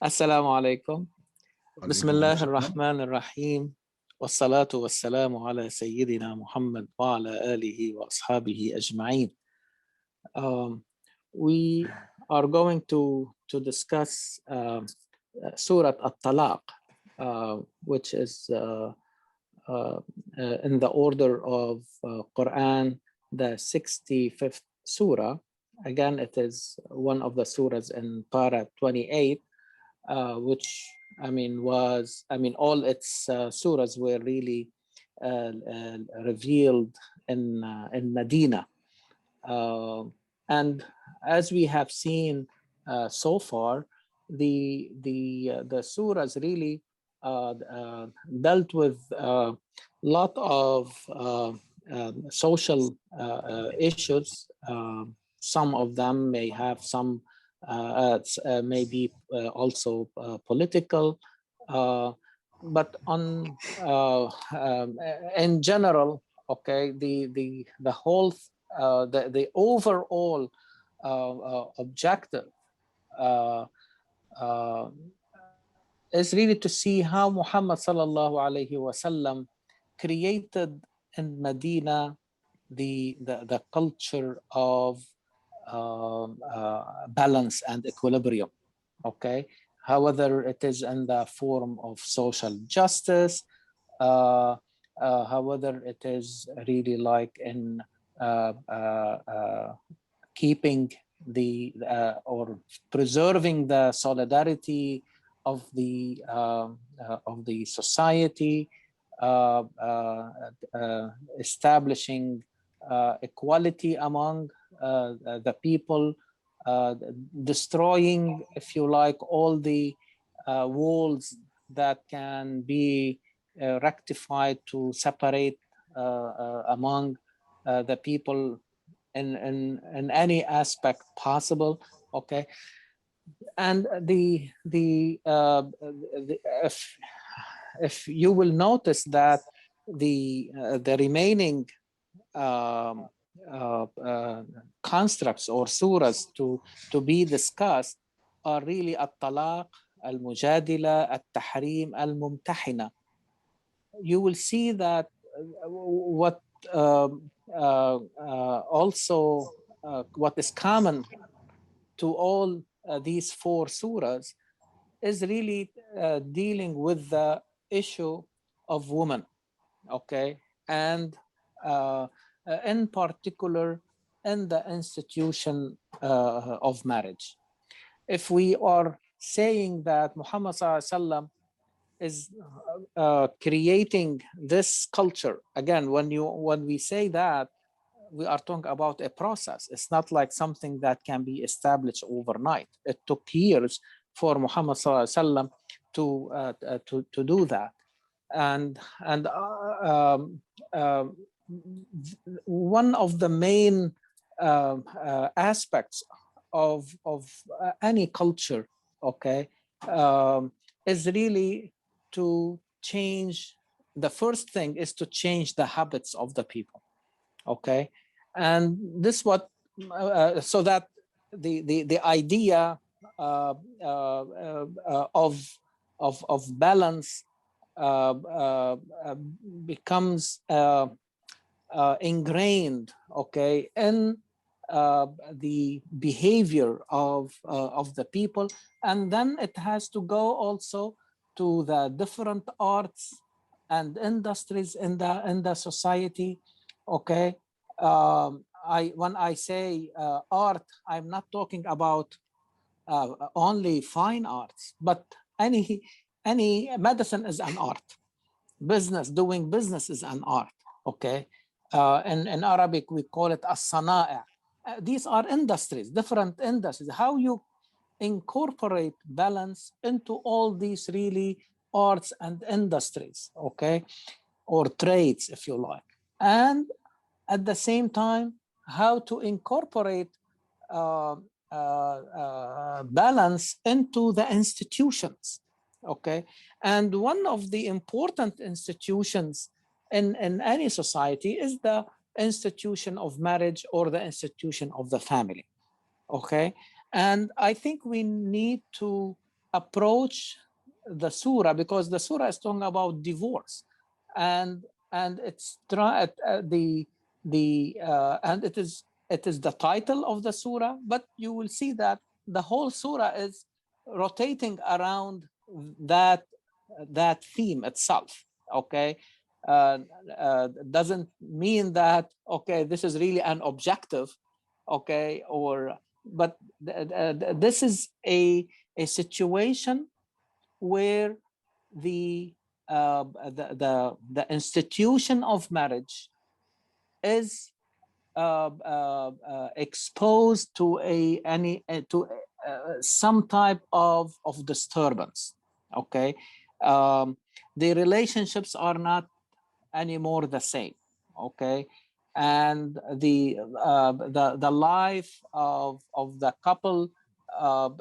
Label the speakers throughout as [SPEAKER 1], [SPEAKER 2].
[SPEAKER 1] السلام عليكم. بسم
[SPEAKER 2] عليكم
[SPEAKER 1] الله
[SPEAKER 2] السلام.
[SPEAKER 1] الرحمن الرحيم والصلاة والسلام على سيدنا محمد وعلى آله وأصحابه أجمعين. We are going to discuss Surah At-Talaq, which is in the order of Quran, the 65th surah. Again, it is one of the surahs in Para 28, which all its surahs were really revealed in Medina. And as we have seen so far, the surahs really dealt with a lot of social issues. Some of them may have some maybe also political, but on in general, okay, the whole the overall objective is really to see how Muhammad sallallahu alaihi wasallam created in Medina the culture of balance and equilibrium, okay, however it is in the form of social justice, however it is really like in keeping the or preserving the solidarity of the society, establishing equality among the people, destroying, if you like, all the walls that can be rectified to separate among the people in any aspect possible, okay. And if you will notice that the remaining constructs or surahs to be discussed are really At-Talaq, Al-Mujadila, At-Tahrim, Al-Mumtahina. You will see that what also what is common to all these four surahs is really dealing with the issue of women, okay, and in particular in the institution of marriage. If we are saying that Muhammad sallallahu alaihi wasallam is creating this culture, again, when we say that, we are talking about a process. It's not like something that can be established overnight. It took years for Muhammad sallallahu alaihi wasallam to do that. And one of the main aspects of any culture, okay, is really to change. The first thing is to change the habits of the people, okay, and this what so that the idea of balance becomes ingrained, okay, in the behavior of the people, and then it has to go also to the different arts and industries in the society, okay. When I say art, I'm not talking about only fine arts, but any medicine is an art. Doing business is an art, okay. In Arabic, we call it as-sana'a. These are industries, different industries. How you incorporate balance into all these really arts and industries, okay, or trades, if you like. And at the same time, how to incorporate balance into the institutions, okay. And one of the important institutions in any society is the institution of marriage or the institution of the family, okay. And I think we need to approach the surah, because the surah is talking about divorce, and it's and it is the title of the surah, but you will see that the whole surah is rotating around that theme itself. Okay, doesn't mean that okay this is really an objective, okay, or but this is a situation where the the institution of marriage is exposed to some type of disturbance. Okay, the relationships are not anymore the same. Okay, and the life of the couple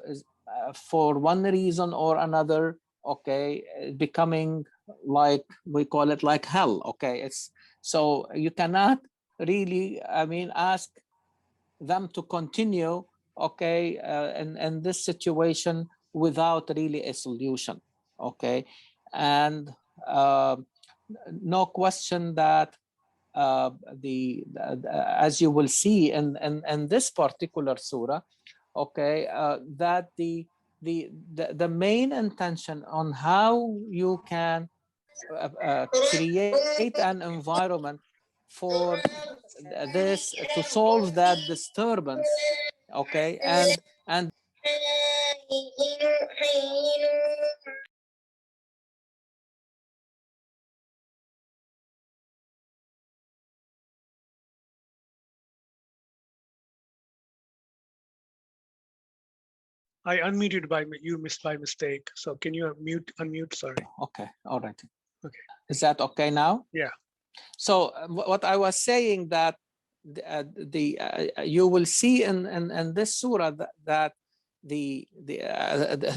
[SPEAKER 1] is, for one reason or another, okay, becoming, like we call it, like hell. Okay, it's so you cannot really, I mean, ask them to continue, okay, in this situation without really a solution. Okay, and uh, no question that as you will see in this particular surah, okay, that the main intention on how you can create an environment for this to solve that disturbance. Okay, and
[SPEAKER 2] I unmuted by you missed by mistake. So can you unmute? Sorry.
[SPEAKER 1] okay, all right.
[SPEAKER 2] Okay.
[SPEAKER 1] Is that okay now?
[SPEAKER 2] Yeah.
[SPEAKER 1] So what I was saying, that you will see in this surah that the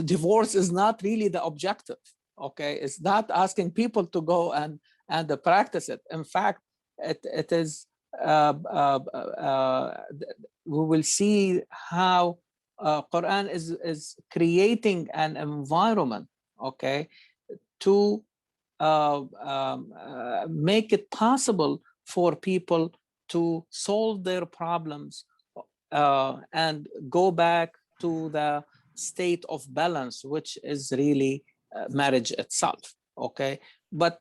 [SPEAKER 1] divorce is not really the objective. Okay, it's not asking people to go and practice it. In fact, it is we will see how Quran is creating an environment, okay, to make it possible for people to solve their problems and go back to the state of balance, which is really marriage itself. Okay, but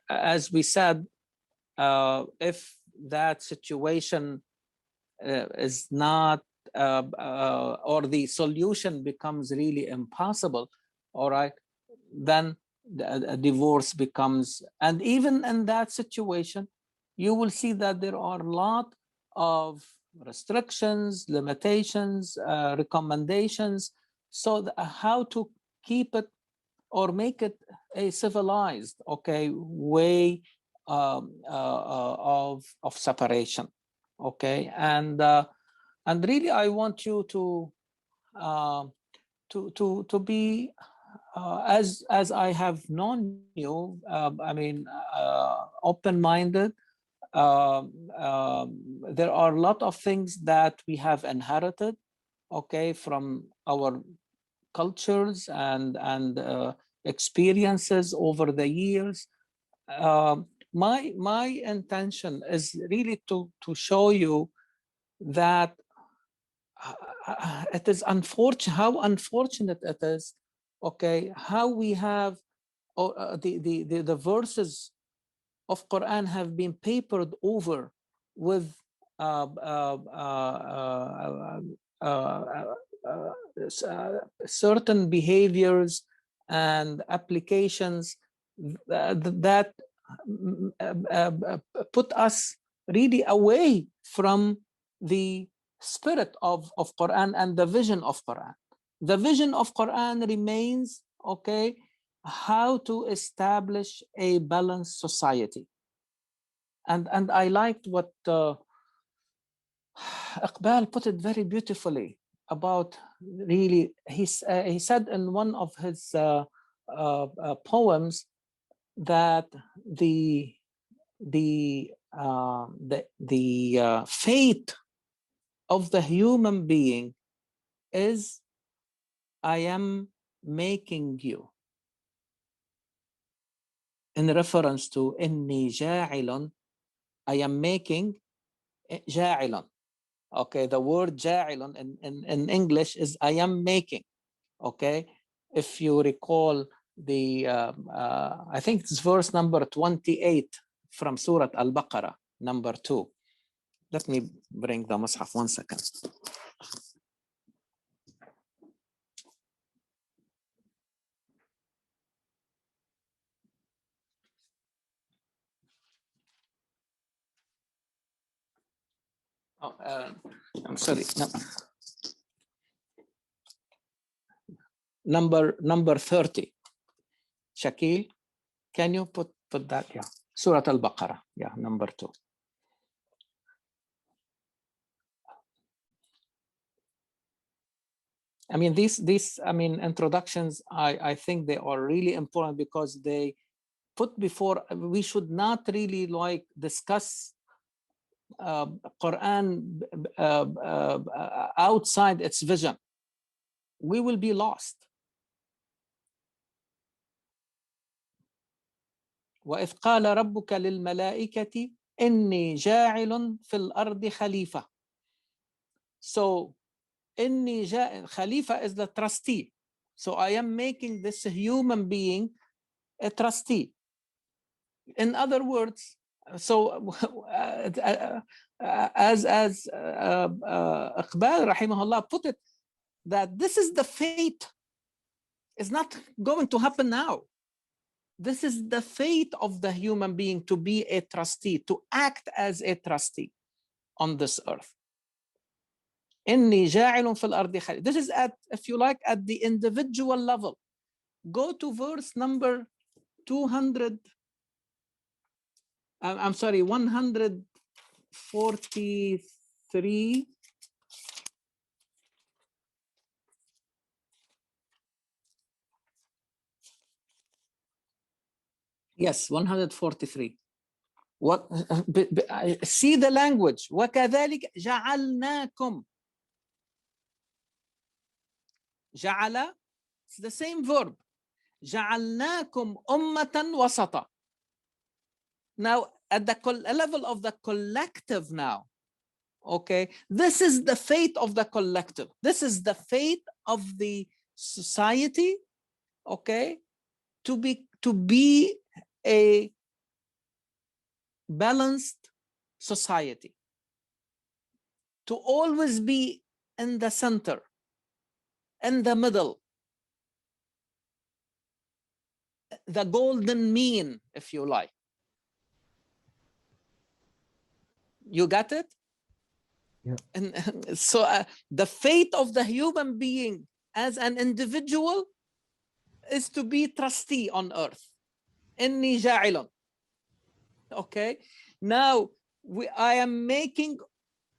[SPEAKER 1] as we said, if that situation is not or the solution becomes really impossible, all right, then a divorce becomes, and even in that situation you will see that there are a lot of restrictions, limitations, recommendations, so how to keep it or make it a civilized, okay, way of separation. Okay, and really I want you uh, to be as I have known you, I mean, open-minded. There are a lot of things that we have inherited, okay, from our cultures and experiences over the years. My intention is really to show you that it is unfortunate, how unfortunate it is, okay, how we have the verses of Quran have been papered over with uh, uh, uh, uh, uh, certain behaviors and applications that put us really away from the spirit of Quran and the vision of Quran. The vision of Quran remains, okay, how to establish a balanced society. And I liked what Iqbal put it very beautifully about, really, he said in one of his poems that the fate of the human being is I am making you, in reference to إني جاعل, I am making جاعل. Okay, the word جاعل in English is I am making. Okay, if you recall the, I think it's verse number 28 from Surah Al-Baqarah, number 2. Let me bring the Mus'haf 1 second. Oh, I'm sorry. No. Number 30. Shakil, can you put that? Yeah. Surah Al-Baqarah. Yeah, number 2. I mean, these introductions, I think they are really important because they put before, we should not really like discuss Quran outside its vision. We will be lost. وإذ قال ربك للملائكة إني جاعل في الأرض خليفة. So إني جاعل, Khalifa is the trustee. So I am making this human being a trustee. In other words, so as Iqbal rahimahullah put it, that this is the fate. It's not going to happen now. This is the fate of the human being, to be a trustee, to act as a trustee on this earth. إني جاعل في الأرض خليفة. This is at, if you like, at the individual level. Go to verse number 200. I'm sorry, 143. Yes, 143. What? See the language. وكذلك جعلناكم. جعل, it's the same verb. جعلناكم أمة وسطا. Now, at the level of the collective now, okay, this is the fate of the collective. This is the fate of the society, okay, to be a balanced society, to always be in the center, in the middle, the golden mean, if you like. You got it?
[SPEAKER 3] Yeah.
[SPEAKER 1] And so the fate of the human being as an individual is to be trustee on earth. إني جاعل. Okay. Now I am making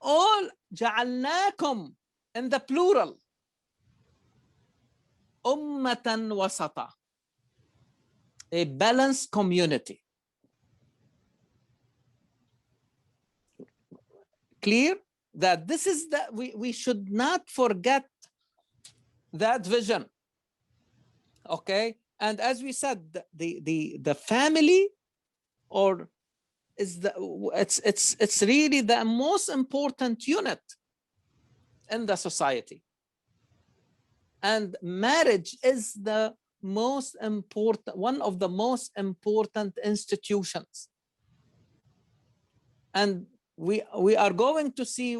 [SPEAKER 1] all جعلناكم in the plural. أمة وسطا. A balanced community. Clear that this is that we should not forget that vision. Okay. And as we said, the family, or is it's really the most important unit in the society. And marriage is the most important, one of the most important institutions. And we are going to see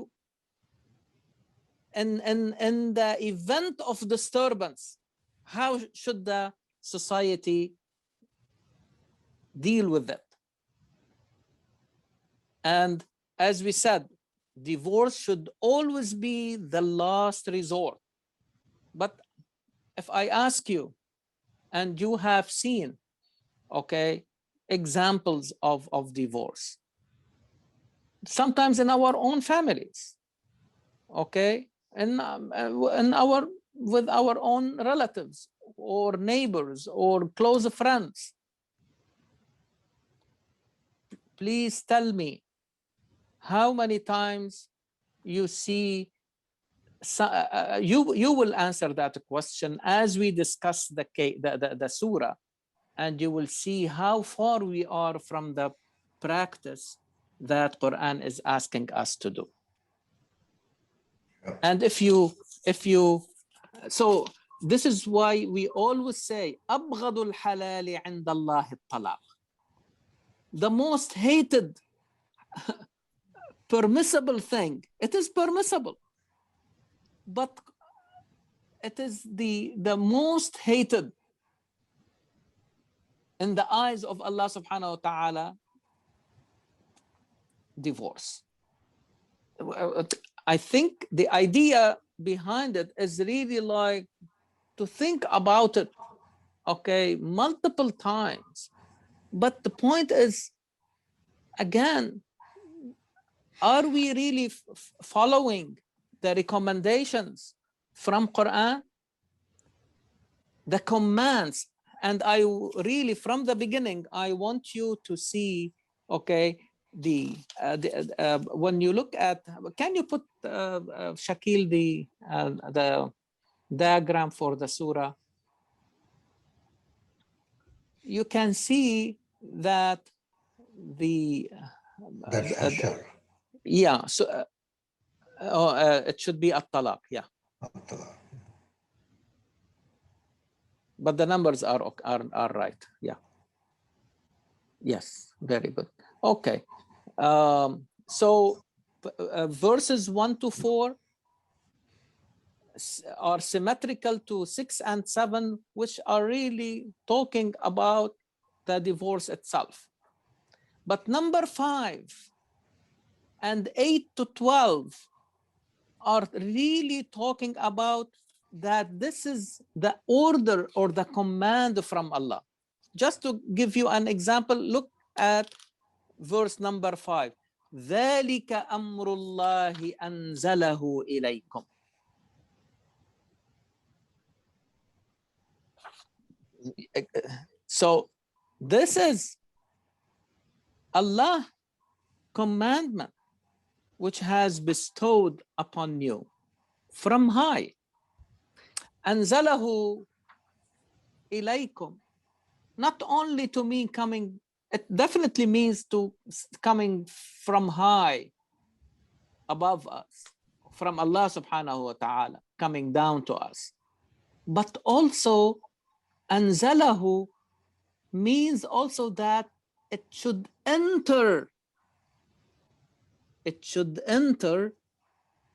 [SPEAKER 1] in the event of disturbance, how should the society deal with it? And as we said, divorce should always be the last resort. But if I ask you, and you have seen, okay, examples of divorce, sometimes in our own families, okay, in our, with our own relatives or neighbors or close friends. Please tell me how many times you see So, you will answer that question as we discuss the surah, and you will see how far we are from the practice that Quran is asking us to do. And if you so this is why we always say أبغض الحلال عند الله الطلاق. The most hated permissible thing, it is permissible, but it is the most hated in the eyes of Allah subhanahu wa ta'ala, divorce. I think the idea behind it is really like to think about it, okay, multiple times. But the point is, again, are we really following the recommendations from Quran? The commands, and I really, from the beginning, I want you to see, okay, when you look at, can you put, Shakil, the diagram for the surah? You can see that yeah, so it should be At-Talaq, yeah. But the numbers are right, yeah. Yes, very good. Okay, so verses 1 to 4 are symmetrical to 6 and 7, which are really talking about the divorce itself. But number 5 and 8 to 12 are really talking about that this is the order or the command from Allah. Just to give you an example, look at verse number 5. ذَلِكَ أَمْرُ اللَّهِ أَنزَلَهُ إِلَيْكُمْ. So this is Allah commandment which has bestowed upon you from high. أنزله إليكم, not only to mean coming, it definitely means to coming from high, above us, from Allah subhanahu wa ta'ala, coming down to us. But also أنزله means also that it should enter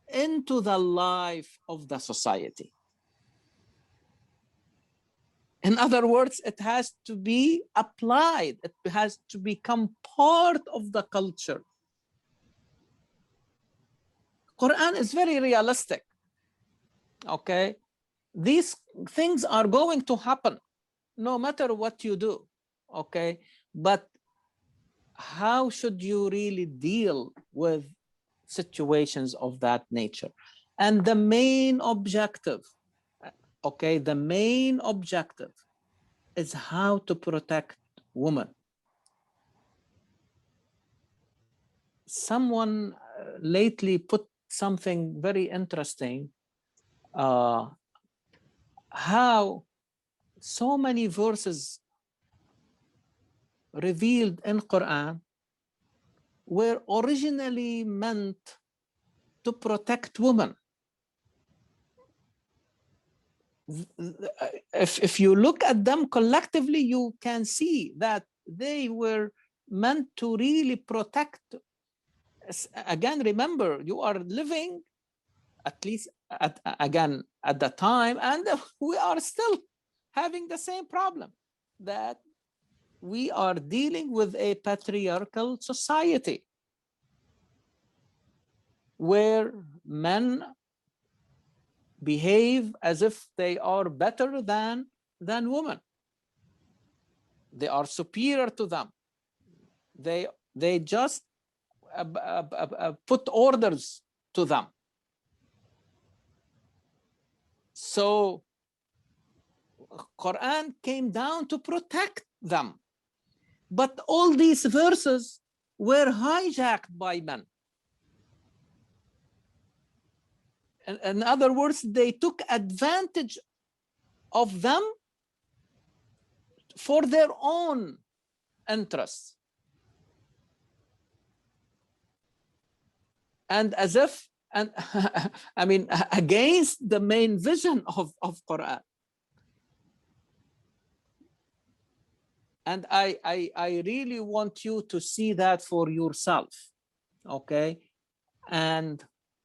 [SPEAKER 1] into the life of the society. In other words, it has to be applied. It has to become part of the culture. Quran is very realistic. Okay, these things are going to happen no matter what you do. Okay, but how should you really deal with situations of that nature? And the main objective, okay, the main objective is how to protect women. Someone lately put something very interesting, how so many verses revealed in Quran were originally meant to protect women. If you look at them collectively, you can see that they were meant to really protect. Again, remember, you are living, at least at the time, and we are still having the same problem, that we are dealing with a patriarchal society where men behave as if they are better than women. They are superior to them. They just put orders to them. So Quran came down to protect them. But all these verses were hijacked by men. In other words, they took advantage of them for their own interests. And as if, and I mean, against the main vision of Quran. And I really want you to see that for yourself, okay? And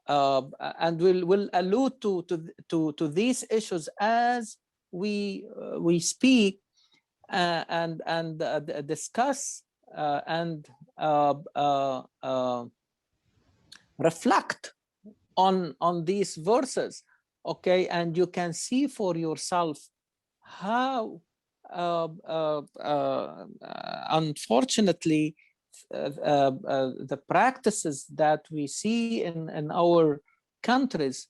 [SPEAKER 1] we'll allude to these issues as we speak and discuss and reflect on these verses, okay? And you can see for yourself how unfortunately the practices that we see in our countries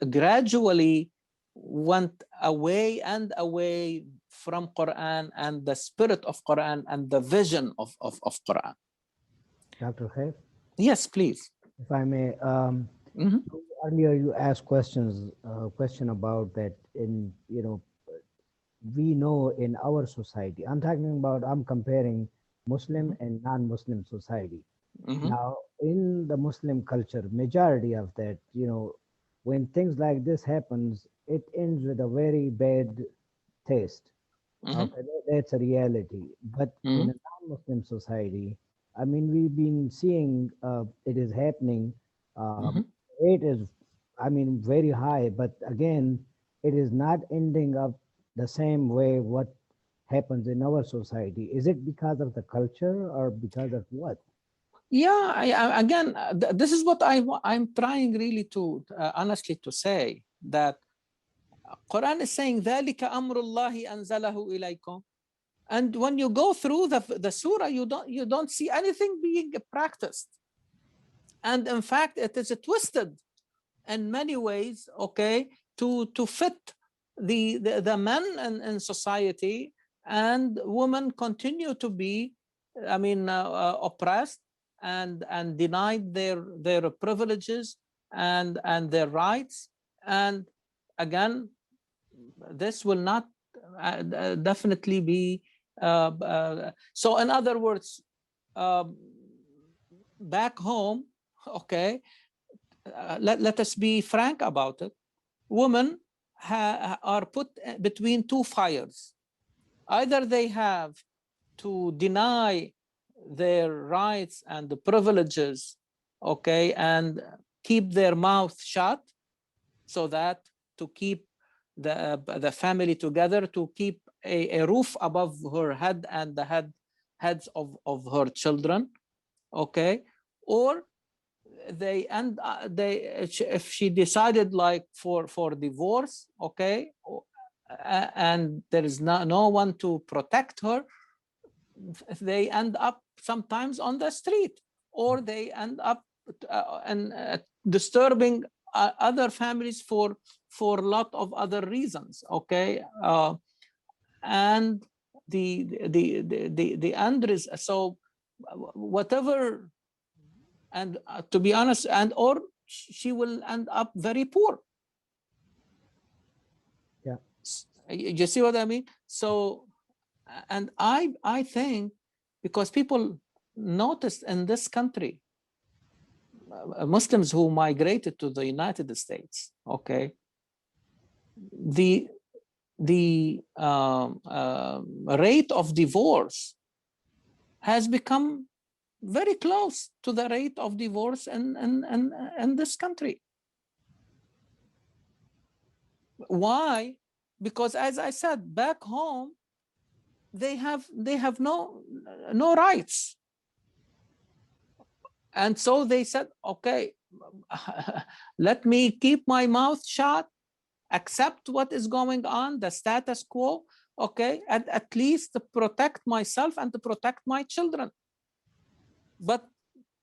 [SPEAKER 1] gradually went away and away from Quran and the spirit of Quran and the vision of Quran.
[SPEAKER 3] Dr. Khayr?
[SPEAKER 1] Yes, please.
[SPEAKER 3] If I may, earlier you asked question about that in, we know in our society, I'm comparing Muslim and non-Muslim society. Now, in the Muslim culture, majority of that, when things like this happens, it ends with a very bad taste. Okay, that's a reality. But in a non-Muslim society, I mean, we've been seeing it is happening. Rate is, I mean, very high, but again, it is not ending up the same way what happens in our society. Is it because of the culture or because of what?
[SPEAKER 1] Yeah, again, this is what I'm trying really to honestly to say, that Quran is saying ذَلِكَ أَمْرُ اللَّهِ أَنزَلَهُ إِلَيْكُمْ. And when you go through the surah, you don't see anything being practiced. And in fact, it is twisted in many ways, okay, to fit the men in society, and women continue to be, I mean, oppressed and denied their privileges and their rights. And again, this will not definitely be so. In other words, back home, okay, let us be frank about it. Women are put between two fires. Either they have to deny their rights and the privileges, okay, and keep their mouth shut, so that to keep the family together, to keep a roof above her head and the heads of her children, okay, or they if she decided like for divorce, okay, and there is no one to protect her, they end up sometimes on the street, or they end up disturbing other families for a lot of other reasons, okay. And the end is, so whatever, and to be honest, and or she will end up very poor.
[SPEAKER 3] Yeah,
[SPEAKER 1] you see what I mean? So, and I think, because people noticed in this country, Muslims who migrated to the United States, okay, the rate of divorce has become very close to the rate of divorce in this country. Why? Because, as I said, back home, they have no rights. And so they said, okay, let me keep my mouth shut, accept what is going on, the status quo, okay, and at least to protect myself and to protect my children. But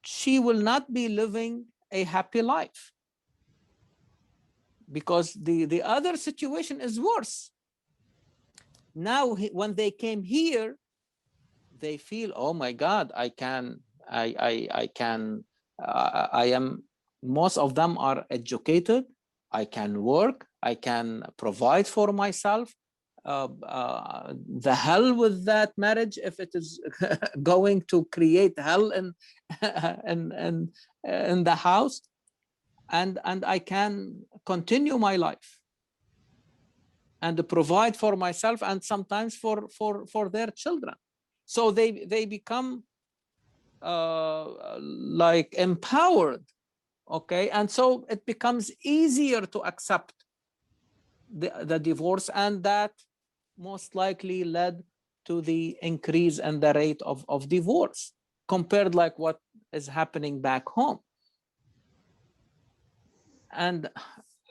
[SPEAKER 1] she will not be living a happy life, because the other situation is worse. Now, when they came here, they feel, oh my God, I am most of them are educated. I can work, I can provide for myself. The hell with that marriage if it is going to create hell in the house, and I can continue my life and provide for myself and sometimes for their children. So they become like empowered, okay, and so it becomes easier to accept the divorce, and that most likely led to the increase in the rate of divorce compared like what is happening back home. And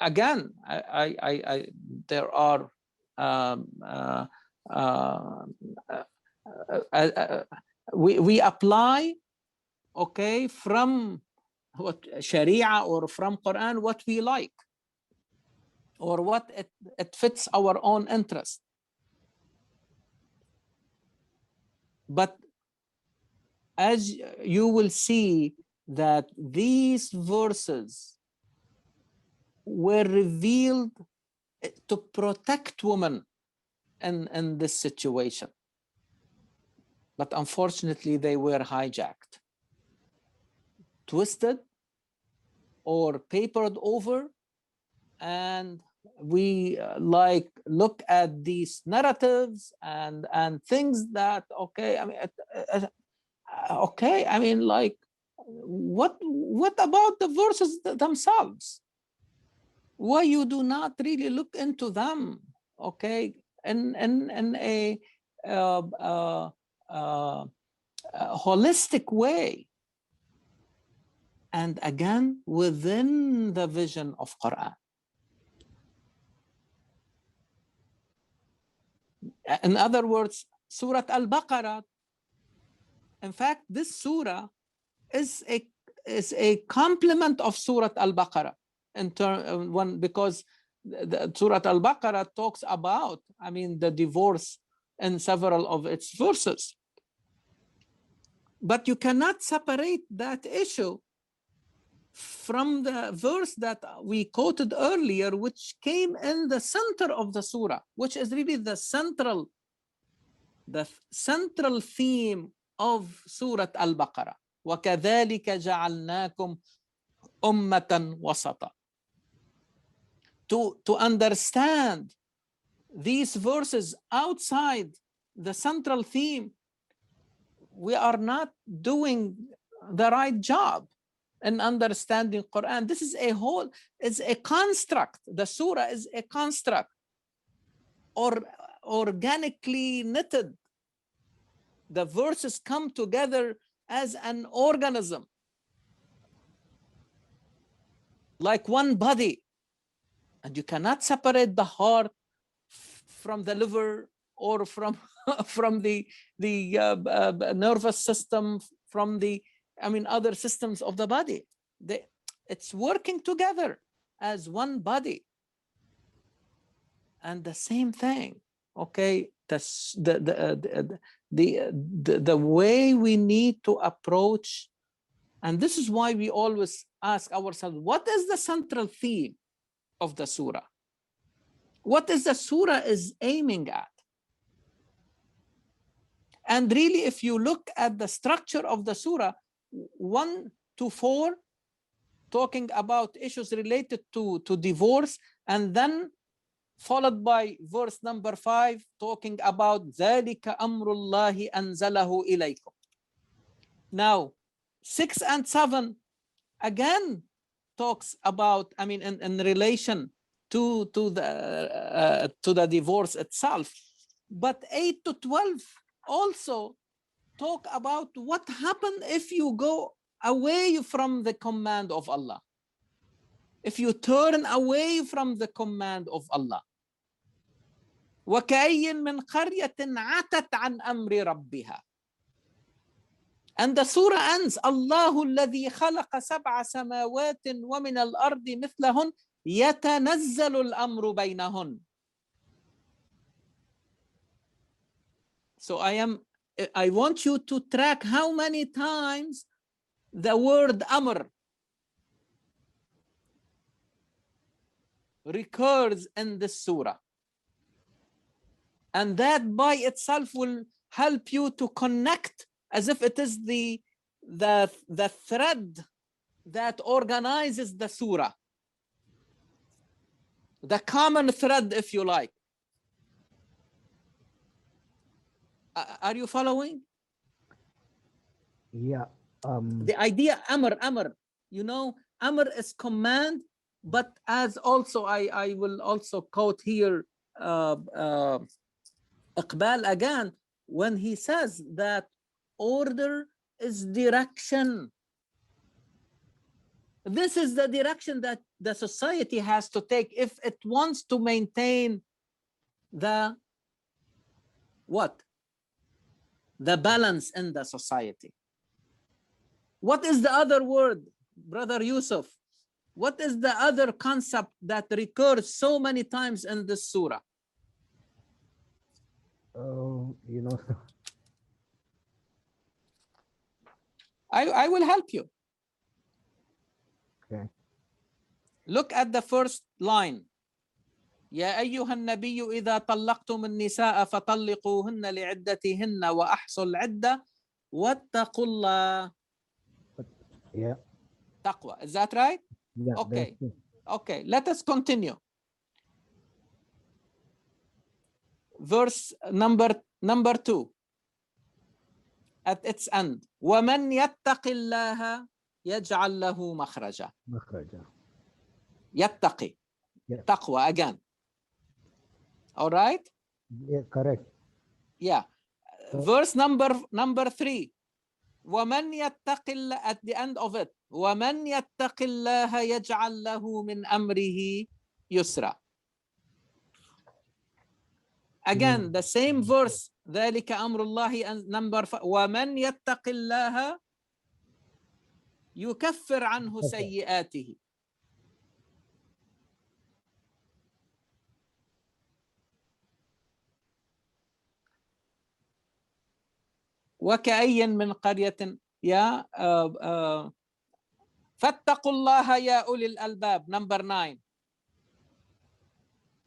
[SPEAKER 1] again, there are we apply, okay, from what Sharia or from Quran what we like or what it fits our own interest. But as you will see that these verses were revealed to protect women in this situation. But unfortunately, they were hijacked, twisted, or papered over. And we like look at these narratives and things that, okay, I mean, okay, I mean, like, what about the verses themselves? Why you do not really look into them, okay, in a holistic way, and again within the vision of Quran. In other words, Surah Al-Baqarah, in fact, this surah is a complement of Surah Al-Baqarah in turn, because the Surah Al-Baqarah talks about, I mean, the divorce in several of its verses. But you cannot separate that issue from the verse that we quoted earlier, which came in the center of the surah, which is really the central theme of Surah Al-Baqarah. وَكَذَلِكَ جَعَلْنَاكُمْ أُمَّةً وَسَطًا. To understand these verses outside the central theme, we are not doing the right job in understanding Quran. This is it's a construct. The surah is a construct, or organically knitted. The verses come together as an organism, like one body, and you cannot separate the heart from the liver, or from the nervous system, from the, I mean, other systems of the body. It's working together as one body. And the same thing, okay, the way we need to approach, and this is why we always ask ourselves, what is the central theme of the surah? What is the surah is aiming at? And really, if you look at the structure of the surah, 1 to 4 talking about issues related to divorce, and then followed by verse number 5 talking about ذَلِكَ أَمْرُ اللَّهِ أَنزَلَهُ إِلَيْكُمْ. Now 6 and 7 again talks about, I mean, in relation to the divorce itself. But 8 to 12 also talk about what happens if you go away from the command of Allah, if you turn away from the command of Allah. وَكَأَيٍّ مِّن قَرْيَةٍ عَتَتْ عَنْ أَمْرِ رَبِّهَا. And the surah ends, اللَّهُ الَّذِي خَلَقَ سَبْعَ سَمَاوَاتٍ وَمِنَ الْأَرْضِ مِثْلَهُنْ يَتَنَزَّلُ الْأَمْرُ بَيْنَهُنْ. So I want you to track how many times the word amr recurs in this surah. And that by itself will help you to connect as if it is the thread that organizes the surah. The common thread, if you like. Are you following?
[SPEAKER 3] Yeah.
[SPEAKER 1] The idea, amr, you know, amr is command, but as also I will also quote here Iqbal again, when he says that order is direction. This is the direction that the society has to take if it wants to maintain the what? The balance in the society. What is the other word, Brother Yusuf? What is the other concept that recurs so many times in this surah?
[SPEAKER 3] You know.
[SPEAKER 1] I will help you.
[SPEAKER 3] Okay.
[SPEAKER 1] Look at the first line. يا أيها النبي إذا طلقتم النساء فطلقوهن لعدتهن وأحصوا العدة واتقوا الله.
[SPEAKER 3] Yeah.
[SPEAKER 1] Taqwa. Is that right?
[SPEAKER 3] Yeah.
[SPEAKER 1] Okay. Okay. Let us continue. Verse number 2. At its end. ومن يتق الله يجعل له مخرجا.
[SPEAKER 3] مخرجا.
[SPEAKER 1] يتقي.
[SPEAKER 3] Yeah.
[SPEAKER 1] Taqwa again. All right?
[SPEAKER 3] Yeah, correct.
[SPEAKER 1] Yeah. Verse number 3. ومن يتق الله, at the end of it. ومن يتق الله يجعل له من أمره يسرا. Again, the same verse. ذلك أمر الله, and number 5. ومن يتق الله يكفر عنه سيئاته. وكأي من قرية يا فاتقوا الله يا أولي الألباب. Number 9.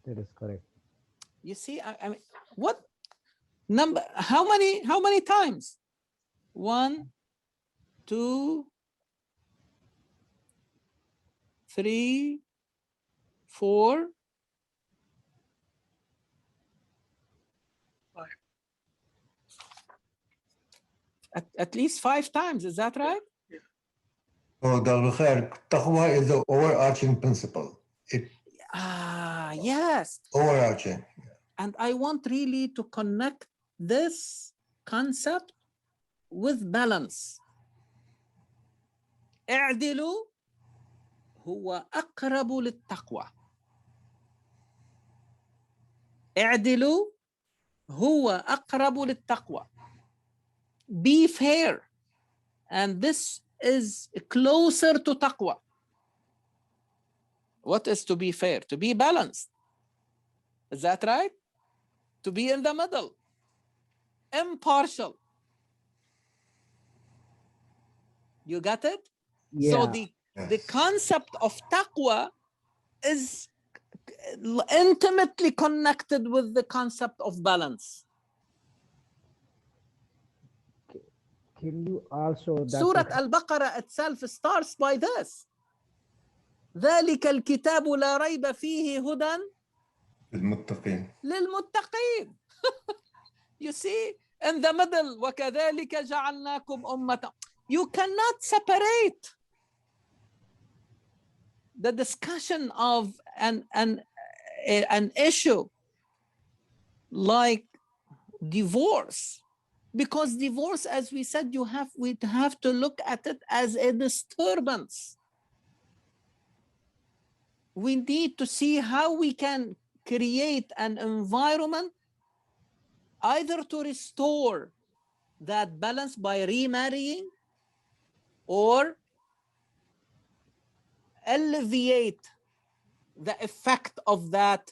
[SPEAKER 3] That is correct.
[SPEAKER 1] You see, I mean, what number? How many times? 1, 2, 3, 4,
[SPEAKER 2] 5.
[SPEAKER 1] At least 5 times. Is that right?
[SPEAKER 4] So Dr. Khair, taqwa is the overarching principle.
[SPEAKER 1] Yes.
[SPEAKER 4] Overarching.
[SPEAKER 1] And I want really to connect this concept with balance. اعدلوا هو أقرب للتقوى. اعدلوا هو أقرب للتقوى. Be fair. And this is closer to taqwa. What is to be fair? To be balanced. Is that right? To be in the middle. Impartial. You got it?
[SPEAKER 3] Yeah.
[SPEAKER 1] So the concept of taqwa is intimately connected with the concept of balance.
[SPEAKER 3] Can you also...
[SPEAKER 1] Surah Al-Baqarah itself starts by this. ذلك الكتاب لا ريب فيه هدى للمتقين. You see, in the middle, وكذلك جعلناكم أمة. You cannot separate the discussion of an issue like divorce, because divorce, as we said, we have to look at it as a disturbance. We need to see how we can create an environment either to restore that balance by remarrying or alleviate the effect of that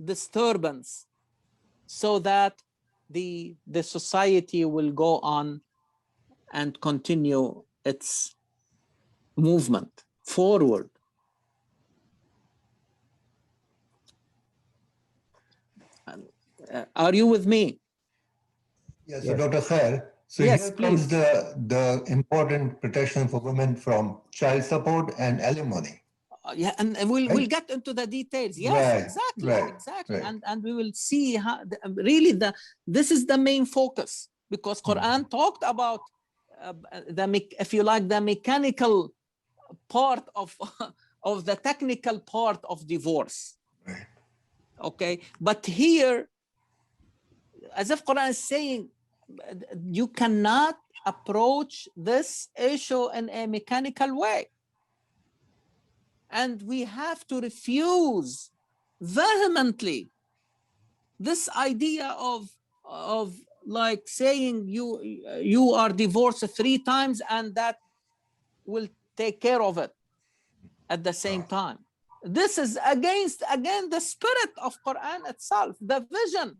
[SPEAKER 1] disturbance so that the society will go on and continue its movement forward. Are you with me?
[SPEAKER 4] Yes,
[SPEAKER 3] Yes.
[SPEAKER 4] so Dr. Khair, so
[SPEAKER 1] Yes,
[SPEAKER 4] here comes
[SPEAKER 1] please.
[SPEAKER 4] the important protection for women from child support and alimony.
[SPEAKER 1] Yeah, and we'll
[SPEAKER 4] Right?
[SPEAKER 1] get into the details. Yes,
[SPEAKER 4] Right,
[SPEAKER 1] exactly,
[SPEAKER 4] right,
[SPEAKER 1] exactly,
[SPEAKER 4] right.
[SPEAKER 1] and we will see how really this is the main focus, because Quran talked about if you like, the mechanical part of of the technical part of divorce.
[SPEAKER 4] Right.
[SPEAKER 1] Okay, but here, as if Quran is saying, you cannot approach this issue in a mechanical way. And we have to refuse vehemently this idea of like saying you are divorced 3 times and that will take care of it at the same time. This is against, again, the spirit of Quran itself, the vision,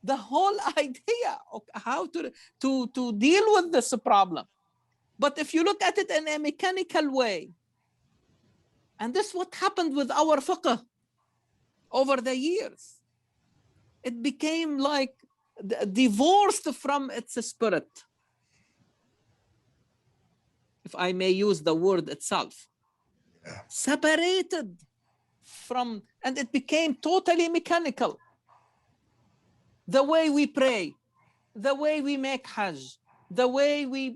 [SPEAKER 1] the whole idea of how to deal with this problem. But if you look at it in a mechanical way, and this is what happened with our fiqh over the years, it became like divorced from its spirit, if I may use the word itself.
[SPEAKER 4] Yeah.
[SPEAKER 1] Separated from, and it became totally mechanical. The way we pray, the way we make hajj, the way we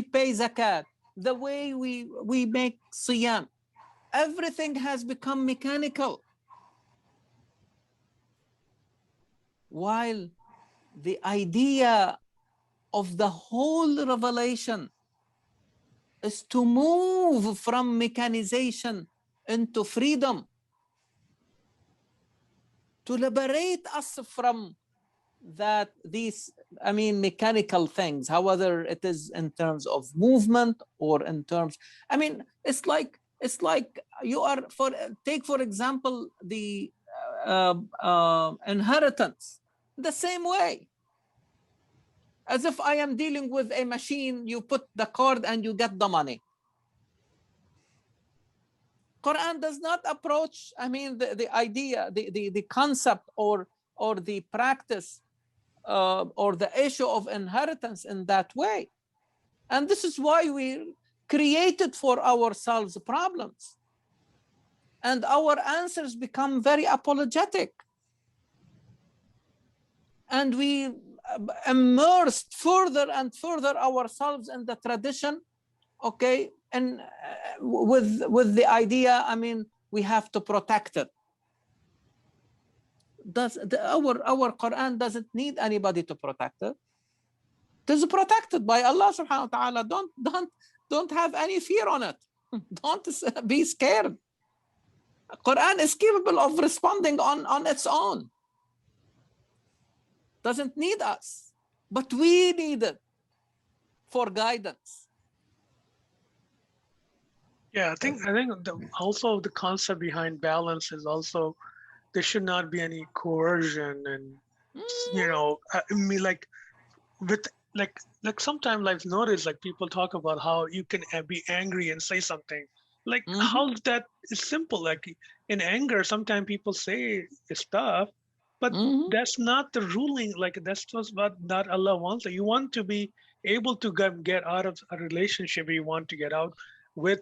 [SPEAKER 1] pay zakat, the way we make siyam, everything has become mechanical. While the idea of the whole revelation is to move from mechanization into freedom, to liberate us from these, I mean, mechanical things, however it is in terms of movement or in terms, I mean, it's like you are, take for example the inheritance, the same way. As if I am dealing with a machine, you put the card and you get the money. Quran does not approach, I mean, the idea, the concept or the practice or the issue of inheritance in that way. And this is why we created for ourselves problems. And our answers become very apologetic. And we immersed further and further ourselves in the tradition, okay, and with the idea, I mean, we have to protect it. Our Quran doesn't need anybody to protect it. It is protected by Allah subhanahu wa ta'ala. Don't have any fear on it. Don't be scared. Quran is capable of responding on its own. Doesn't need us, but we need it for guidance.
[SPEAKER 2] Yeah, I think also the concept behind balance is also there should not be any coercion and I mean, like with like sometimes I've noticed like people talk about how you can be angry and say something like how that is simple. Like in anger, sometimes people say stuff, but that's not the ruling. Like that's just what not Allah wants. You want to be able to get out of a relationship you want to get out with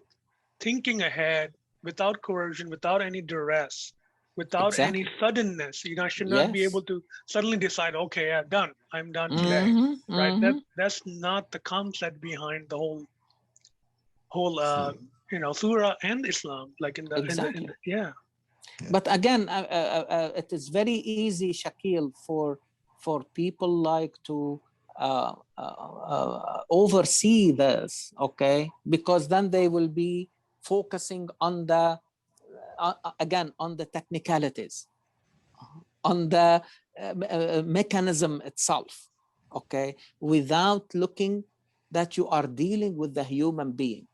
[SPEAKER 2] thinking ahead, without coercion, without any duress, without any
[SPEAKER 1] Exactly.
[SPEAKER 2] suddenness. I should not be able
[SPEAKER 1] Yes.
[SPEAKER 2] to suddenly decide, okay, I'm done today, right? That's not the concept behind the whole surah and Islam, like in the
[SPEAKER 1] Exactly.
[SPEAKER 2] yeah.
[SPEAKER 1] But again, it is very easy, Shakil, for people like to oversee this, okay? Because then they will be focusing on the again on the technicalities, on the mechanism itself, okay, without looking that you are dealing with the human being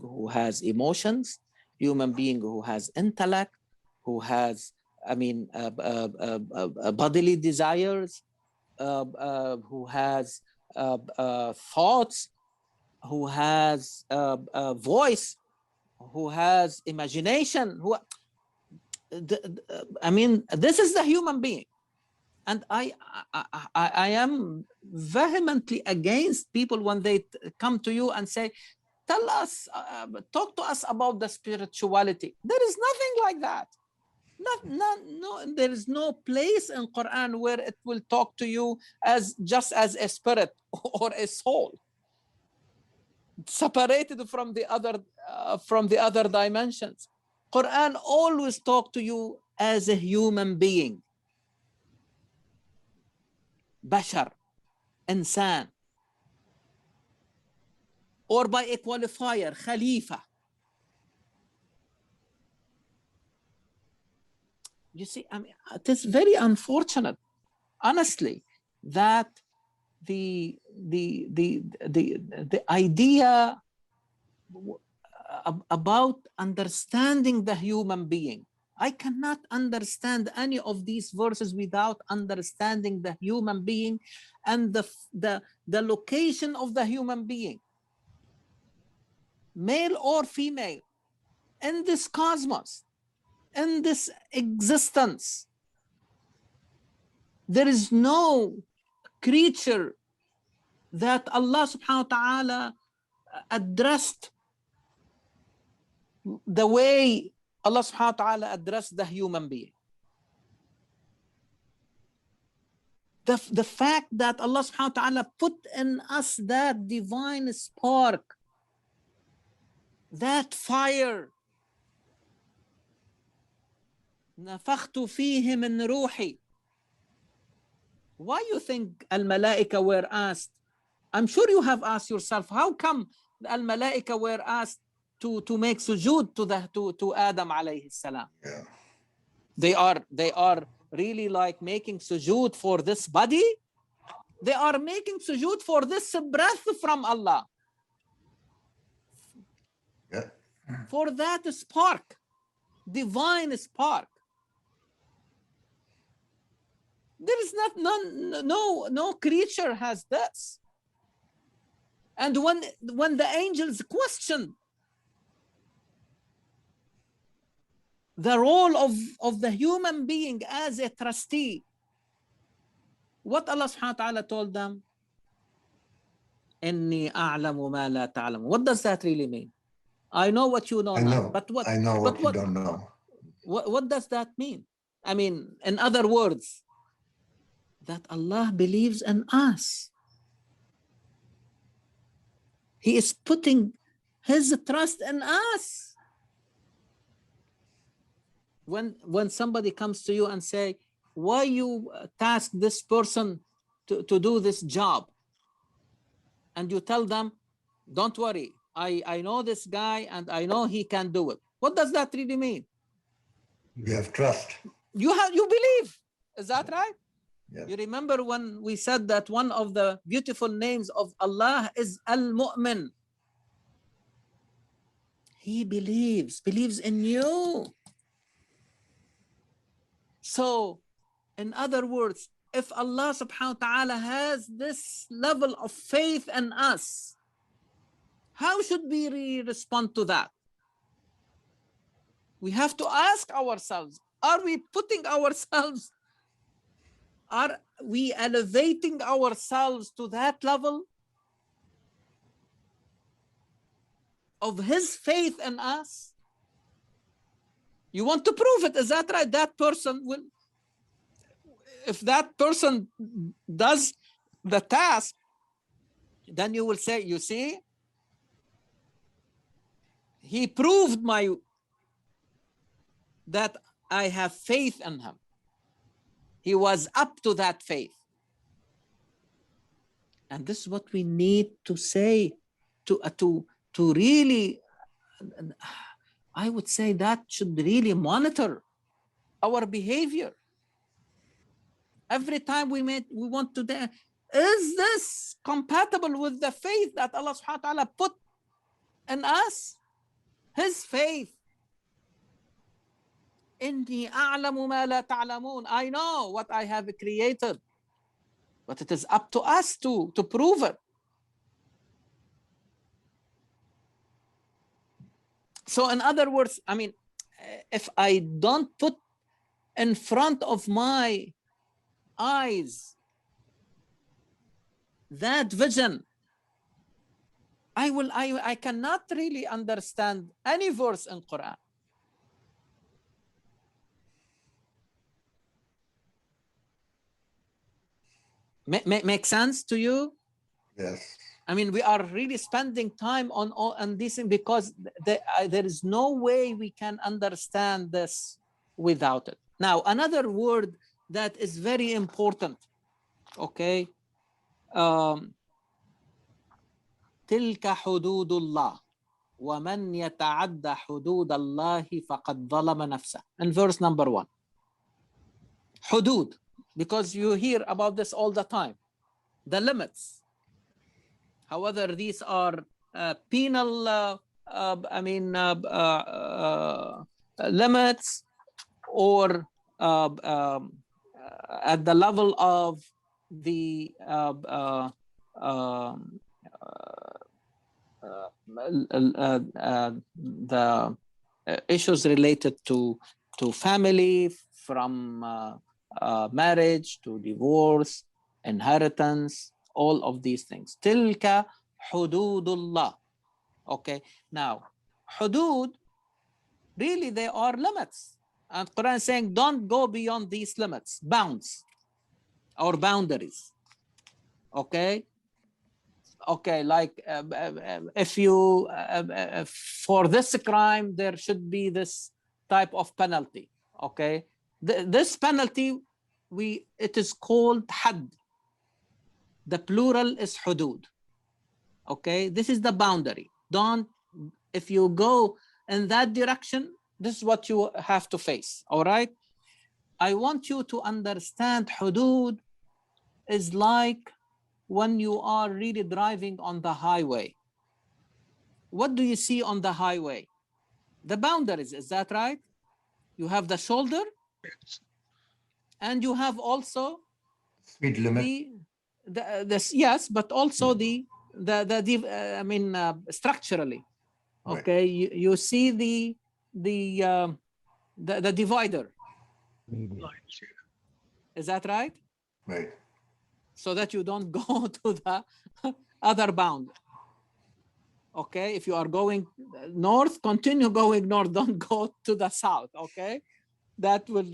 [SPEAKER 1] who has emotions, human being who has intellect, who has, I mean, bodily desires, who has thoughts, who has voice, who has imagination, who I mean, this is the human being. And I am vehemently against people when they come to you and say, tell us, talk to us about the spirituality. There is nothing like that. No, there is no place in Quran where it will talk to you as just as a spirit or a soul, separated from the other dimensions. Quran always talk to you as a human being. Bashar, insan, or by a qualifier, Khalifa. You see, I mean, it is very unfortunate, honestly, that the idea about understanding the human being. I cannot understand any of these verses without understanding the human being and the location of the human being, male or female, in this cosmos, in this existence. There is no creature that Allah subhanahu wa ta'ala addressed the way Allah subhanahu wa ta'ala addressed the human being. The fact that Allah subhanahu wa ta'ala put in us that divine spark, that fire, نفخت فيه من روحي. Why you think al-malaika were asked? I'm sure you have asked yourself, how come al-malaika were asked to make sujood to Adam alayhi salam?
[SPEAKER 4] Yeah.
[SPEAKER 1] They are really like making sujood for this body. They are making sujood for this breath from Allah.
[SPEAKER 4] Yeah.
[SPEAKER 1] For that spark, divine spark. There is no creature has this. And when the angels question the role of the human being as a trustee, what Allah subhanahu wa ta'ala told them? إِنِّي أَعْلَمُ مَا لَا تَعْلَمُ. What does that really mean? I know what you know not. But what?
[SPEAKER 4] I know
[SPEAKER 1] But
[SPEAKER 4] what you don't know.
[SPEAKER 1] What does that mean? I mean, in other words, that Allah believes in us. He is putting His trust in us. When somebody comes to you and say, why you task this person to do this job? And you tell them, don't worry, I know this guy and I know he can do it. What does that really mean?
[SPEAKER 4] You have trust.
[SPEAKER 1] You believe. Is that right?
[SPEAKER 4] Yes.
[SPEAKER 1] You remember when we said that one of the beautiful names of Allah is Al-Mu'min. He believes in you. So, in other words, if Allah subhanahu wa ta'ala has this level of faith in us, how should we respond to that? We have to ask ourselves, are we putting ourselves, are we elevating ourselves to that level of His faith in us? You want to prove it, is that right? That person will, if that person does the task, then you will say, you see, he proved that I have faith in him. He was up to that faith. And this is what we need to say to really, I would say that should really monitor our behavior. Every time we want to, is this compatible with the faith that Allah subhanahu wa ta'ala put in us? His faith. إِنِّي أَعْلَمُ مَا لَا تَعْلَمُونَ. I know what I have created, but it is up to us to prove it. So in other words, I mean, if I don't put in front of my eyes that vision, I cannot really understand any verse in Quran. Make sense to you?
[SPEAKER 4] Yes.
[SPEAKER 1] I mean, we are really spending time on this thing because there is no way we can understand this without it. Now, another word that is very important, okay? تلك حدود الله ومن يتعد حدود الله فقد ظلم نفسه. In verse number 1. Hudud, because you hear about this all the time. The limits. However, these are penal, limits, or at the level of the the issues related to family, from marriage to divorce, inheritance, all of these things. Tilka hududullah. Okay, now hudud, really they are limits, and Quran is saying don't go beyond these limits, bounds or boundaries. Okay, like if you for this crime there should be this type of penalty. Okay, this penalty, it is called had. The plural is hudud. Okay, this is the boundary. If you go in that direction, this is what you have to face. All right, I want you to understand hudud is like when you are really driving on the highway. What do you see on the highway? The boundaries, is that right? You have the shoulder, and you have also
[SPEAKER 4] Speed limit.
[SPEAKER 1] yes, but also structurally. Okay, right. You see the divider.
[SPEAKER 3] Medium.
[SPEAKER 1] Is that right?
[SPEAKER 4] Right.
[SPEAKER 1] So that you don't go to the other bound. Okay, if you are going north, continue going north, don't go to the south. Okay, that will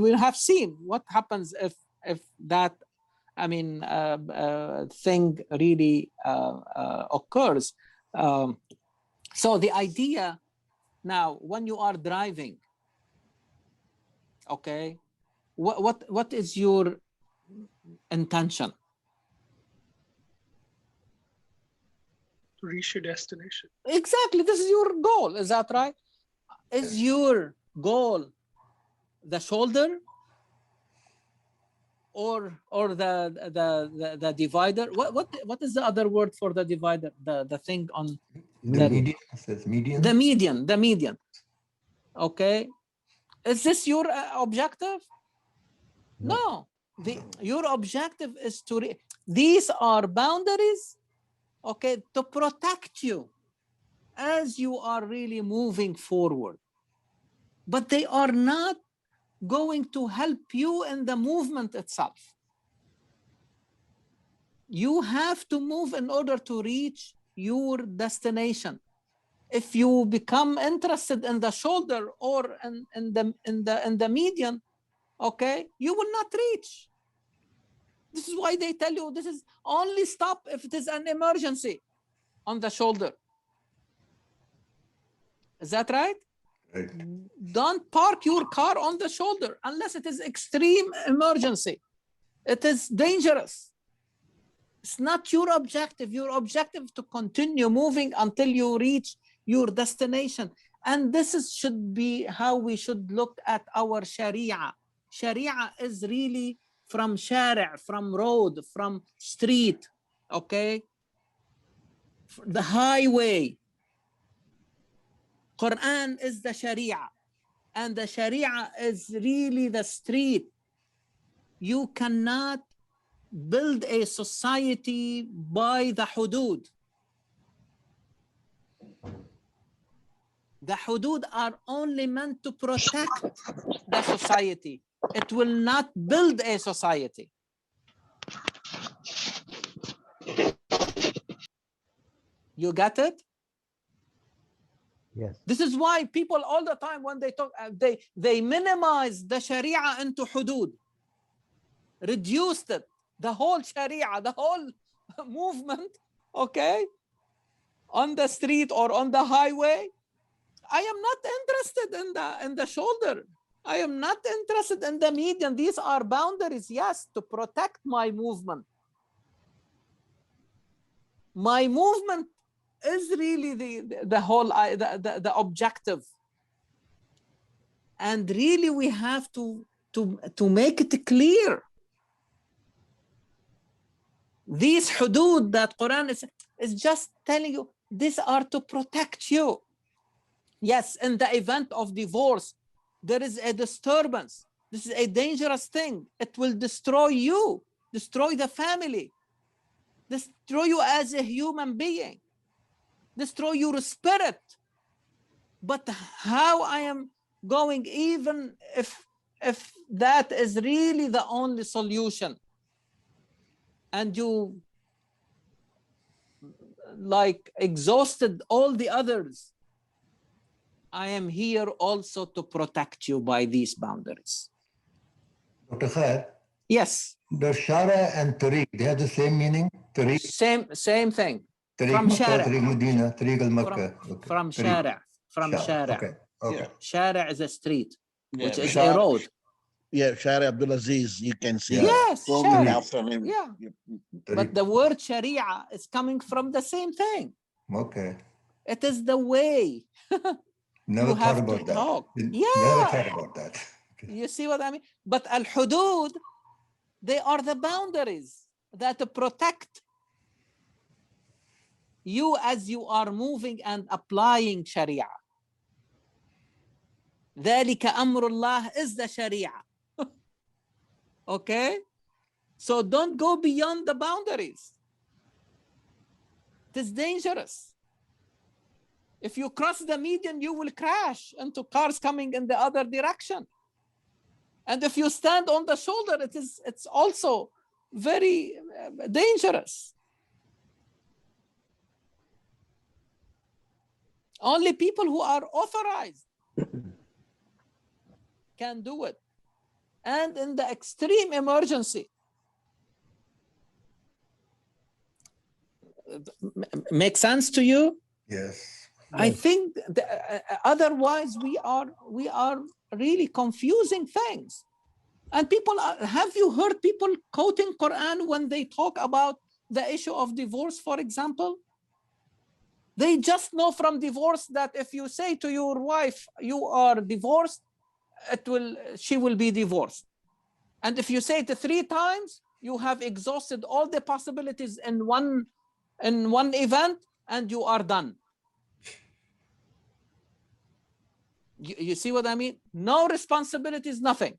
[SPEAKER 1] we have seen what happens if that thing really occurs. So the idea now, when you are driving, okay, what is your intention?
[SPEAKER 2] To reach your destination.
[SPEAKER 1] Exactly, this is your goal. Is that right? Is your goal the shoulder or the divider? What is the other word for the divider? The thing on
[SPEAKER 4] the median. It says median.
[SPEAKER 1] The median. Okay, is this your objective? No. Your objective is these are boundaries, okay, to protect you as you are really moving forward. But they are not going to help you in the movement itself. You have to move in order to reach your destination. If you become interested in the shoulder or in the median, okay, you will not reach. This is why they tell you this is only stop if it is an emergency on the shoulder. Is that right?
[SPEAKER 4] Right.
[SPEAKER 1] Don't park your car on the shoulder unless it is extreme emergency. It is dangerous. It's not your objective. Your objective is to continue moving until you reach your destination. And should be how we should look at our Sharia. Sharia is really from shari', from road, from street, okay? The highway. Quran is the Sharia. And the Sharia is really the street. You cannot build a society by the hudud. The hudud are only meant to protect the society. It will not build a society. You get it?
[SPEAKER 3] Yes.
[SPEAKER 1] This is why people all the time when they talk, they minimize the Sharia into hudud, reduced it, the whole Sharia, the whole movement, okay, on the street or on the highway. I am not interested in the shoulder. I am not interested in the median. These are boundaries, yes, to protect my movement. My movement is really the whole the objective, and really we have to make it clear. These hudud that Quran is just telling you, these are to protect you. Yes, in the event of divorce, there is a disturbance. This is a dangerous thing. It will destroy you, destroy the family, destroy you as a human being, destroy your spirit. But how I am going, even if that is really the only solution, and you like exhausted all the others, I am here also to protect you by these boundaries.
[SPEAKER 4] Dr. Khair,
[SPEAKER 1] Yes.
[SPEAKER 4] the Shara and Tariq, they have the same meaning? Tariq?
[SPEAKER 1] Same thing.
[SPEAKER 4] Tariq
[SPEAKER 1] From
[SPEAKER 4] Makkah,
[SPEAKER 1] Shara.
[SPEAKER 4] Tariq Medina, Tariq al-Makkah. Okay.
[SPEAKER 1] From
[SPEAKER 4] Tariq.
[SPEAKER 1] Shara. From Shara.
[SPEAKER 4] Okay. Okay.
[SPEAKER 5] Yeah.
[SPEAKER 1] Shara is a street, which is a
[SPEAKER 5] Shara-
[SPEAKER 1] road.
[SPEAKER 5] Yeah, Shari Abdulaziz, you can see.
[SPEAKER 4] Yeah.
[SPEAKER 1] Yes,
[SPEAKER 5] Roman
[SPEAKER 1] Shara.
[SPEAKER 5] after him.
[SPEAKER 1] Yeah.
[SPEAKER 4] Tariq.
[SPEAKER 1] But the word Sharia is coming from the same thing.
[SPEAKER 4] Okay.
[SPEAKER 1] It is the way
[SPEAKER 4] Never
[SPEAKER 1] you
[SPEAKER 4] thought
[SPEAKER 1] have to
[SPEAKER 4] about that.
[SPEAKER 1] talk.
[SPEAKER 4] Never
[SPEAKER 1] Yeah.
[SPEAKER 4] thought about that. Okay.
[SPEAKER 1] You see what I mean? But al-hudud, they are the boundaries that protect you as you are moving and applying Sharia. ذلك أمر الله is the Sharia. Okay? So don't go beyond the boundaries. It is dangerous. If you cross the median, you will crash into cars coming in the other direction. And if you stand on the shoulder, it's also very dangerous. Only people who are authorized can do it. And in the extreme emergency. Make sense to you?
[SPEAKER 4] Yes.
[SPEAKER 1] I think otherwise we are really confusing things. And people have you heard people quoting Quran when they talk about the issue of divorce, for example? They just know from divorce that if you say to your wife you are divorced, she will be divorced. And if you say it 3 times, you have exhausted all the possibilities in one event, and you are done. You see what I mean? No responsibilities, nothing.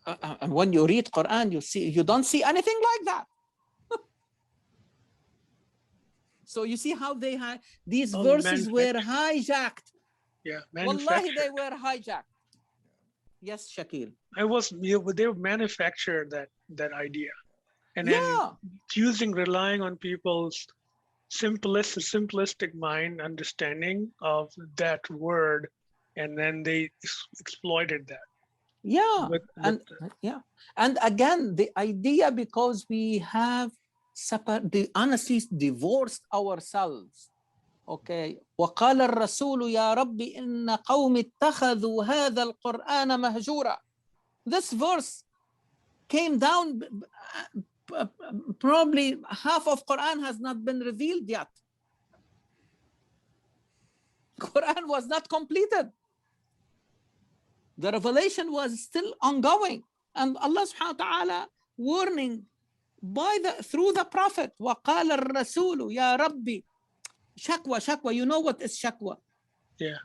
[SPEAKER 1] And when you read Quran, you don't see anything like that. So you see how these verses were hijacked.
[SPEAKER 2] Yeah,
[SPEAKER 1] Wallahi, they were hijacked. Yes, Shakil.
[SPEAKER 2] They manufactured that idea, and then relying on people's simplistic mind understanding of that word, and then they exploited that.
[SPEAKER 1] Yeah, and again, the idea, because we have honestly divorced ourselves. Okay. وقال الرسول يا رب إن قوم اتخذوا هذا القرآن مهجورا. This verse came down, probably half of Quran has not been revealed yet. Quran was not completed. The revelation was still ongoing. And Allah subhanahu wa ta'ala warning through the Prophet. وقال الرسول يا ربي. Shakwa, you know what is shakwa?
[SPEAKER 2] Yeah.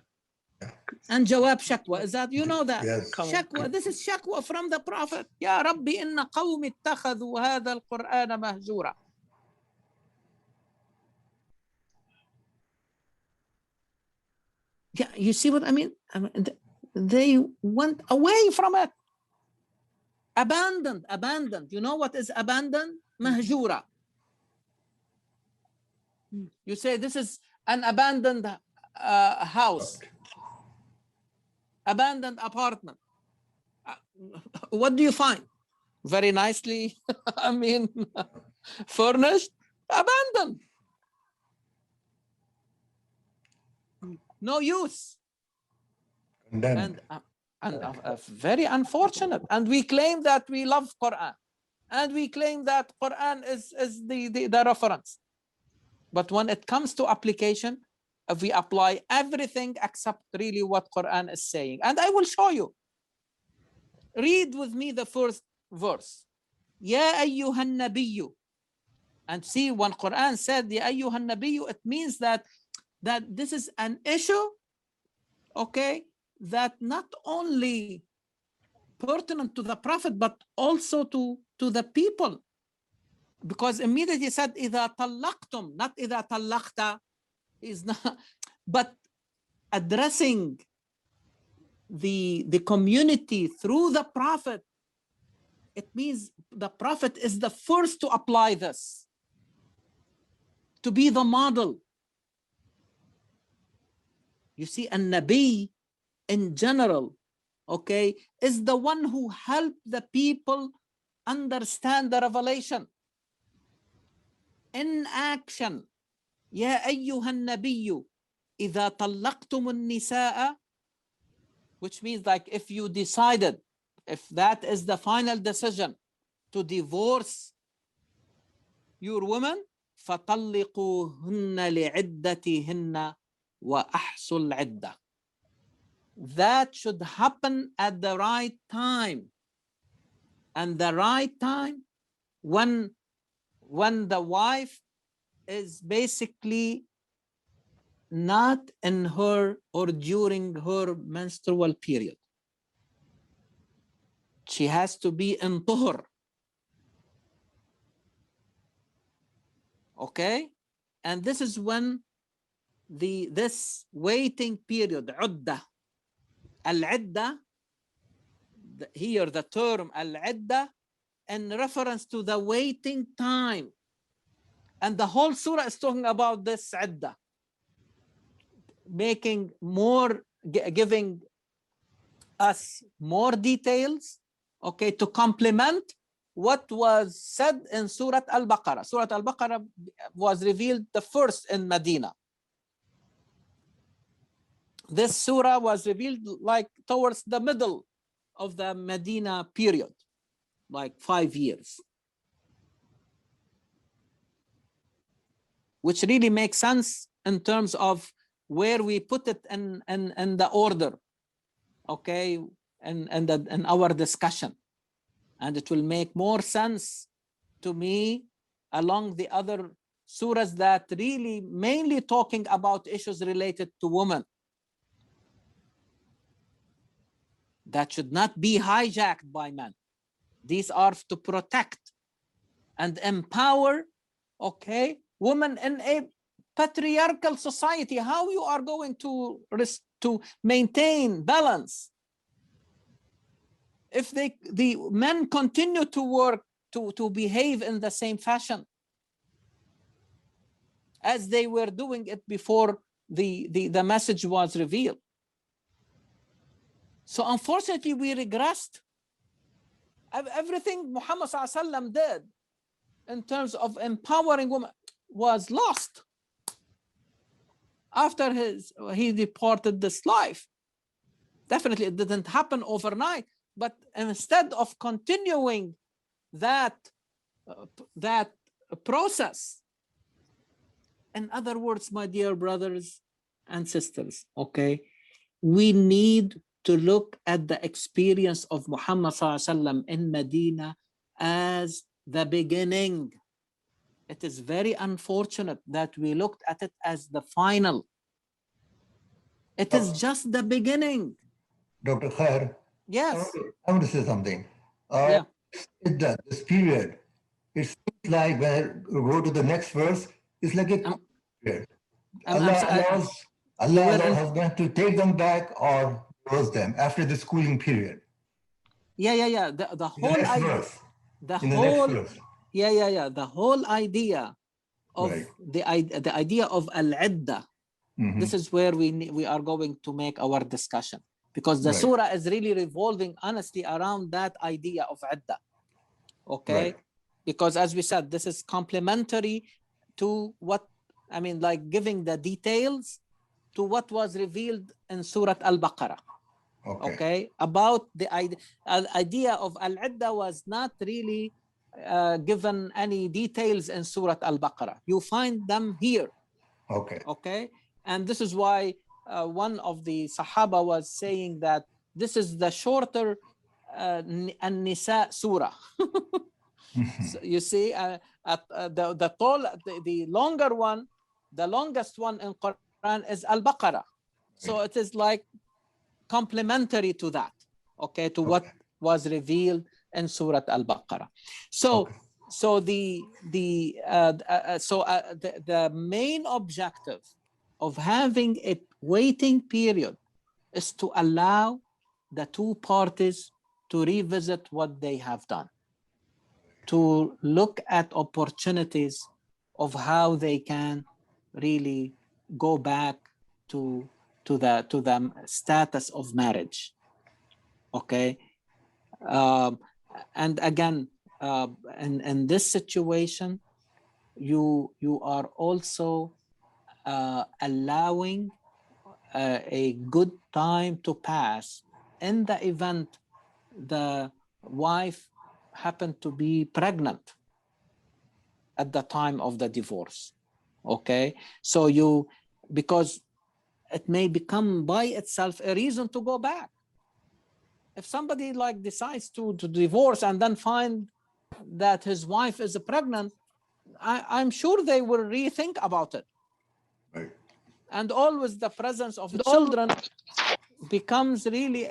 [SPEAKER 1] And jawab shakwa, is that, you know that?
[SPEAKER 4] Yes.
[SPEAKER 1] Shakwa, this is shakwa from the Prophet. يا ربي إن قوم اتخذوا هذا القرآن مهجورا. Yeah, you see what I mean? They went away from it. Abandoned. You know what is abandoned? Mahjura. You say this is an abandoned house, abandoned apartment. What do you find? Very nicely, I mean, furnished, abandoned. No use.
[SPEAKER 4] Condemned.
[SPEAKER 1] And very unfortunate. And we claim that we love Quran. And we claim that Quran is the reference. But when it comes to application, if we apply everything except really what Quran is saying. And I will show you. Read with me the first verse. Ya ayyuhan nabiyyu. And see, when Quran said Ya ayyuhan nabiyyu, it means that this is an issue, okay, that not only pertinent to the Prophet, but also to the people. Because immediately he said, إِذَا طَلَّقْتُمْ, not إِذَا طَلَّقْتَ, is not, but addressing the community through the Prophet. It means the Prophet is the first to apply this, to be the model. You see, a Nabi in general, okay, is the one who helped the people understand the revelation in action. Ya ayyuhan nabiyyu, idha talaqtumun nisaa, which means like if you decided, if that is the final decision to divorce your woman, فَطَلِّقُوهُنَّ لِعِدَّتِهِنَّ وَأَحْصُوا الْعِدَّةِ. That should happen at the right time. And the right time when the wife is basically not in her or during her menstrual period. She has to be in tuhur. Okay? And this is when this waiting period, udda. Al-idda, here the term al-idda in reference to the waiting time. And the whole surah is talking about this idda, making more, giving us more details, okay, to complement what was said in Surah Al-Baqarah. Surah Al-Baqarah was revealed the first in Medina. This surah was revealed like towards the middle of the Medina period, like 5 years. Which really makes sense in terms of where we put it in the order, okay, in our discussion. And it will make more sense to me along the other surahs that really mainly talking about issues related to women. That should not be hijacked by men. These are to protect and empower, okay, women in a patriarchal society. How you are going to maintain balance if the men continue to work to behave in the same fashion as they were doing it before the message was revealed. So unfortunately, we regressed. Everything Muhammad ﷺ did in terms of empowering women was lost after he departed this life. Definitely, it didn't happen overnight. But instead of continuing that process, in other words, my dear brothers and sisters, okay, we need to look at the experience of Muhammad ﷺ in Medina as the beginning. It is very unfortunate that we looked at it as the final. It is just the beginning.
[SPEAKER 4] Dr. Khair,
[SPEAKER 1] Yes.
[SPEAKER 4] I want to say something.
[SPEAKER 1] Yeah.
[SPEAKER 4] This period, it seems like when I go to the next verse, it's like a period.
[SPEAKER 1] You
[SPEAKER 4] Allah
[SPEAKER 1] were
[SPEAKER 4] allowed
[SPEAKER 1] in,
[SPEAKER 4] husband to take them back or divorce them after the schooling period.
[SPEAKER 1] yeah. The
[SPEAKER 4] In the
[SPEAKER 1] whole
[SPEAKER 4] next
[SPEAKER 1] idea,
[SPEAKER 4] verse.
[SPEAKER 1] the
[SPEAKER 4] In the next
[SPEAKER 1] whole,
[SPEAKER 4] verse.
[SPEAKER 1] yeah. The whole idea of
[SPEAKER 4] Right.
[SPEAKER 1] the idea of al-idda. This is where we are going to make our discussion, because the
[SPEAKER 4] Right.
[SPEAKER 1] surah is really revolving honestly around that idea of idda. Okay,
[SPEAKER 4] Right.
[SPEAKER 1] because as we said, this is complementary to what, I mean, like giving the details to what was revealed in Surah Al-Baqarah. Okay, about the idea of al-idda was not really given any details in Surah Al-Baqarah. You find them here. Okay, and this is why one of the Sahaba was saying that this is the shorter An-Nisa surah. So you see, the longer one, the longest one in Quran is Al-Baqarah. So it is like complementary to that, okay, to what was revealed in Surah Al-Baqarah. So the main objective of having a waiting period is to allow the two parties to revisit what they have done, to look at opportunities of how they can really go back to the status of marriage. Okay, and again, in this situation, you are also allowing a good time to pass in the event the wife happened to be pregnant at the time of the divorce. Okay, so because it may become by itself a reason to go back. If somebody like decides to divorce and then find that his wife is pregnant, I'm sure they will rethink about it.
[SPEAKER 4] Right.
[SPEAKER 1] And always the presence of children becomes really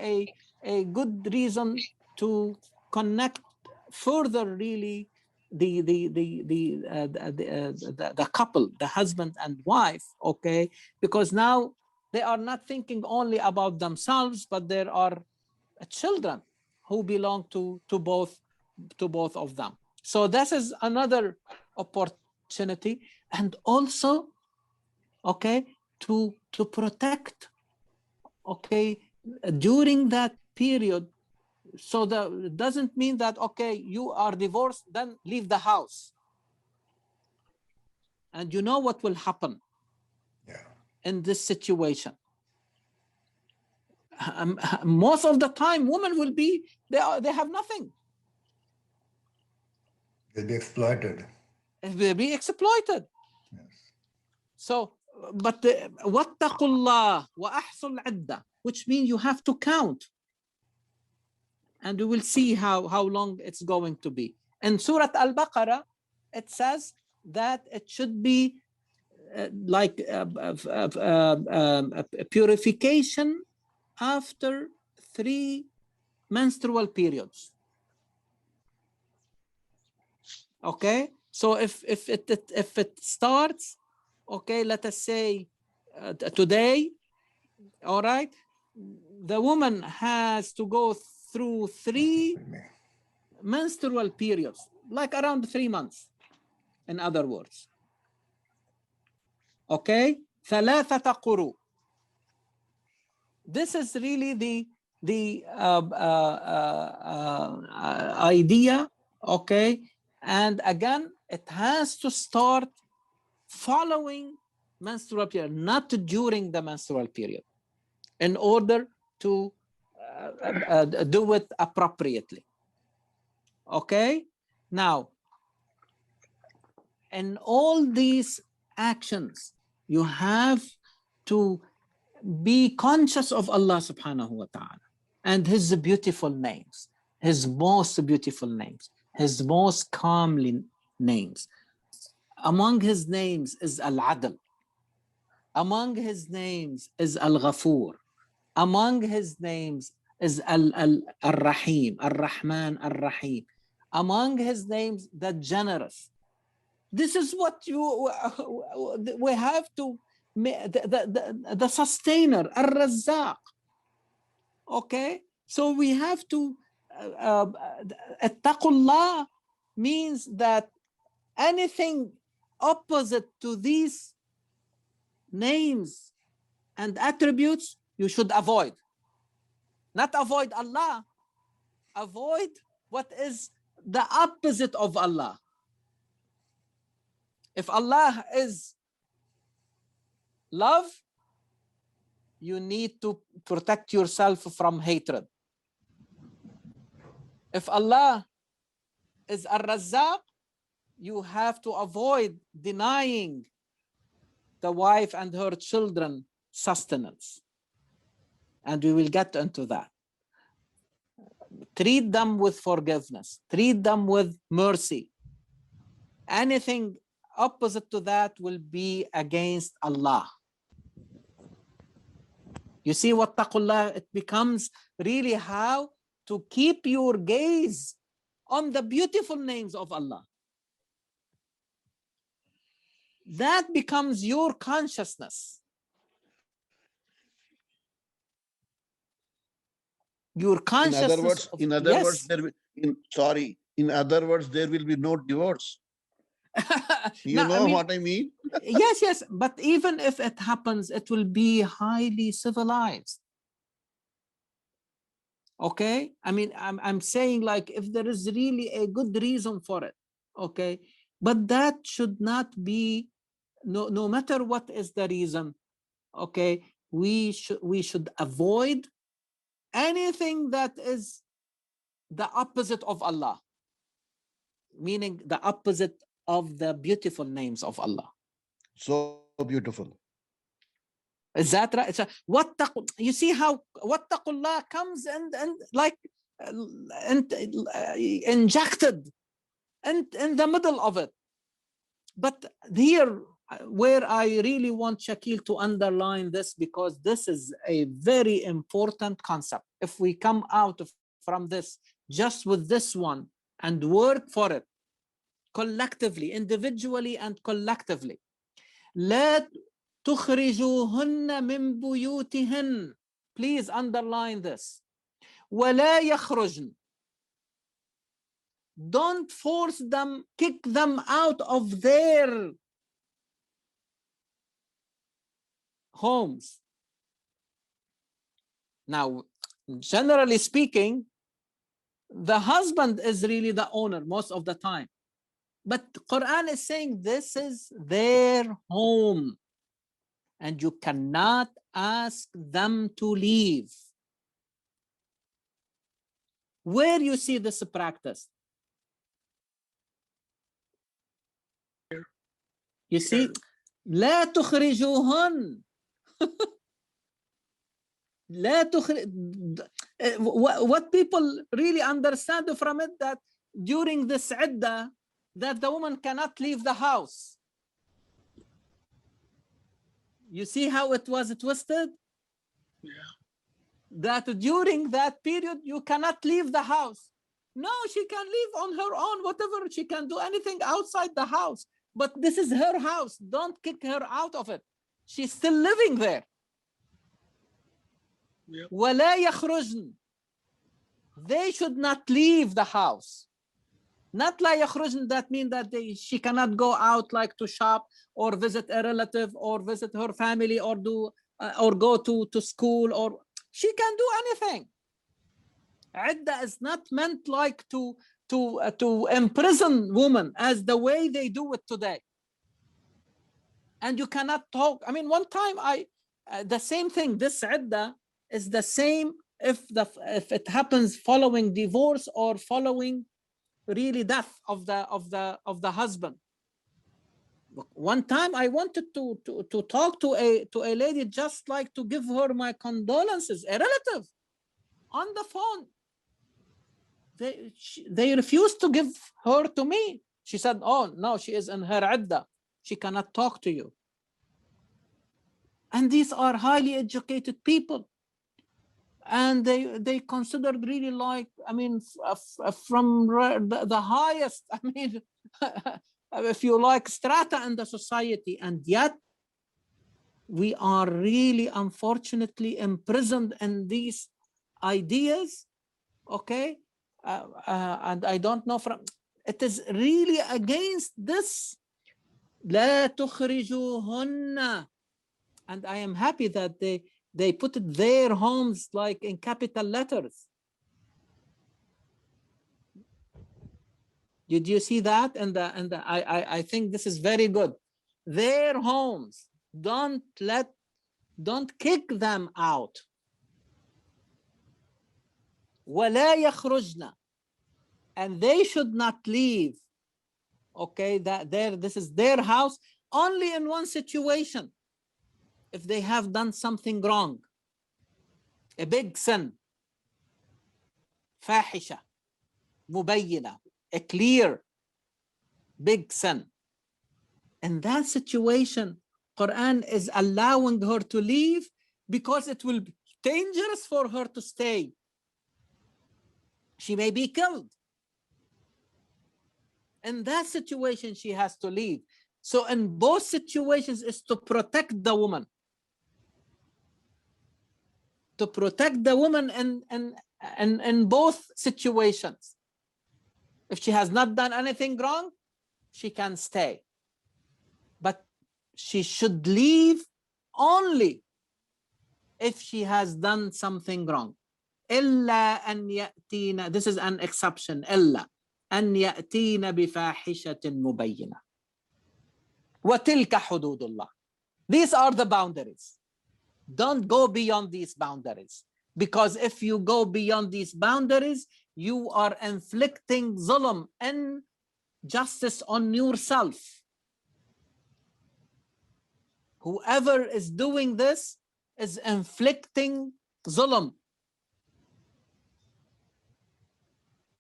[SPEAKER 1] a good reason to connect further, really, the couple, the husband and wife. Okay, because now they are not thinking only about themselves, but there are children who belong to both of them. So this is another opportunity, and also, okay, to protect, okay, during that period. So that doesn't mean that, okay, you are divorced, then leave the house. And you know what will happen in this situation. Most of the time, women will be, they have nothing.
[SPEAKER 4] They'll be exploited.
[SPEAKER 1] They'll be exploited.
[SPEAKER 4] Yes.
[SPEAKER 1] So, but وَاتَّقُوا اللَّهَ وَأَحْصُوا الْعِدَّةَ, which means you have to count. And we will see how long it's going to be. In Surah Al-Baqarah, it says that it should be like a purification after 3 menstrual periods. Okay, so if it starts, okay, let us say today, all right, the woman has to go through 3 menstrual periods, like around 3 months, in other words. Okay, ثلاثة قروء. This is really the idea. Okay, and again, it has to start following menstrual period, not during the menstrual period, in order to do it appropriately. Okay, now, in all these actions, you have to be conscious of Allah subhanahu wa ta'ala and His beautiful names, His most beautiful names, His most calmly names. Among His names is Al-Adl. Among His names is Al-Ghafur. Among His names is Al-Rahim, Ar-Rahman, Ar-Rahim. Among His names, the generous. This is what we have to the sustainer, Ar-Razzaq. Okay, so we have to Attaqullah means that anything opposite to these names and attributes you should avoid. Not avoid Allah, avoid what is the opposite of Allah. If Allah is love, you need to protect yourself from hatred. If Allah is Ar-Razzaq, you have to avoid denying the wife and her children sustenance. And we will get into that. Treat them with forgiveness. Treat them with mercy. Anything opposite to that will be against Allah. You see what taqullah, it becomes really how to keep your gaze on the beautiful names of Allah. That becomes your consciousness. Your consciousness.
[SPEAKER 5] In other words, there will be no divorce. You
[SPEAKER 1] No,
[SPEAKER 5] know what I mean?
[SPEAKER 1] Yes, but even if it happens, it will be highly civilized. Okay, I mean, I'm saying, like, if there is really a good reason for it, okay, but that should not be, no matter what is the reason, okay, we should avoid anything that is the opposite of Allah, meaning the opposite of the beautiful names of Allah.
[SPEAKER 5] So beautiful.
[SPEAKER 1] Is that right? So, you see how wattaqullah comes and like injected in the middle of it. But here, where I really want Shakil to underline this, because this is a very important concept. If we come out from this just with this one and work for it collectively, individually and collectively, لا تخرجوهن من بيوتهن. Please underline this. ولا يخرجن. Don't force them, kick them out of their homes. Now, generally speaking, the husband is really the owner most of the time. But the Quran is saying this is their home. And you cannot ask them to leave. Where you see this practice? You see, لا تخرجوهن. لا تخرج. What people really understand from it, that during this iddah, that the woman cannot leave the house. You see how it was twisted?
[SPEAKER 2] Yeah.
[SPEAKER 1] That during that period, you cannot leave the house. No, she can leave on her own, whatever. She can do anything outside the house. But this is her house. Don't kick her out of it. She's still living there.
[SPEAKER 2] Yep.
[SPEAKER 1] وَلَا يَخْرُجْنَ. They should not leave the house. Not la yakhrujn, that means that she cannot go out like to shop or visit a relative or visit her family or do or go to school, or she can do anything. Iddah is not meant like to imprison women as the way they do it today. And you cannot talk. I mean, one time the same thing. This iddah is the same if it happens following divorce or following really death of the husband. One time I wanted to talk to a lady, just like to give her my condolences, a relative, on the phone. They refused to give her to me. She said, oh no, she is in her iddah, she cannot talk to you. And these are highly educated people, and they considered really, like, I mean, from the highest, I mean, if you like, strata in the society, and yet we are really, unfortunately, imprisoned in these ideas, okay? And I don't know from, it is really against this. لا تخرجوهن. And I am happy that they put it their homes like in capital letters. Did you see that? And I think this is very good. Their homes. Don't kick them out. ولا يخرجن. And they should not leave. Okay, this is their house only in one situation. If they have done something wrong, a big sin, فاحشة, مبينة, a clear big sin. In that situation, Quran is allowing her to leave because it will be dangerous for her to stay. She may be killed. In that situation, she has to leave. So in both situations is to protect the woman. To protect the woman in both situations. If she has not done anything wrong, she can stay. But she should leave only if she has done something wrong. إلا أن يأتينا, this is an exception. إلا أن يأتينا بفاحشة مبينة. وتلك حدود الله. These are the boundaries. Don't go beyond these boundaries. Because if you go beyond these boundaries, you are inflicting zulm and justice on yourself. Whoever is doing this is inflicting zulm,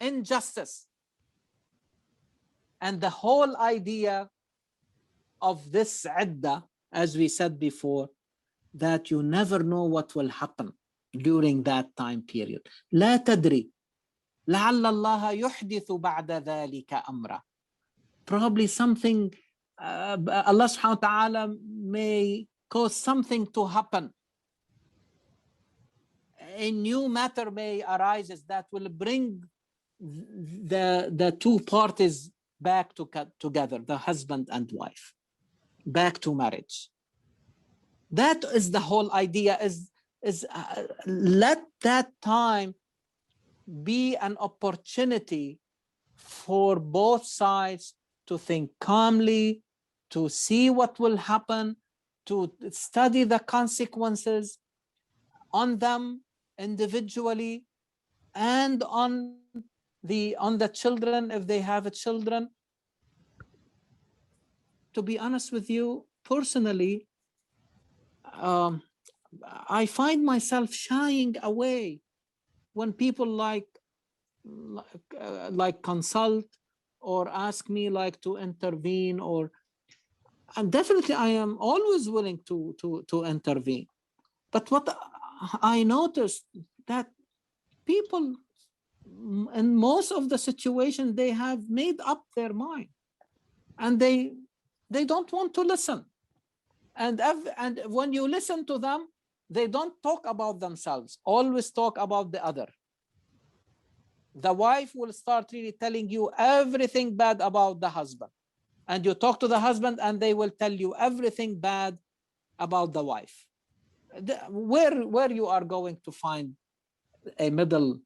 [SPEAKER 1] injustice. And the whole idea of this iddah, as we said before, that you never know what will happen during that time period. لا تدري لعل الله يحدث بعد ذلك أمرا. Probably something, Allah subhanahu wa ta'ala may cause something to happen. A new matter may arise that will bring the two parties back together, the husband and wife, back to marriage. That is the whole idea, is let that time be an opportunity for both sides to think calmly, to see what will happen, to study the consequences on them individually and on the children if they have children. To be honest with you, personally, I find myself shying away when people like consult or ask me like to intervene, and definitely I am always willing to intervene. But what I noticed that people in most of the situations, they have made up their mind and they don't want to listen. And when you listen to them, they don't talk about themselves, always talk about the other. The wife will start really telling you everything bad about the husband. And you talk to the husband and they will tell you everything bad about the wife. Where you are going to find a middle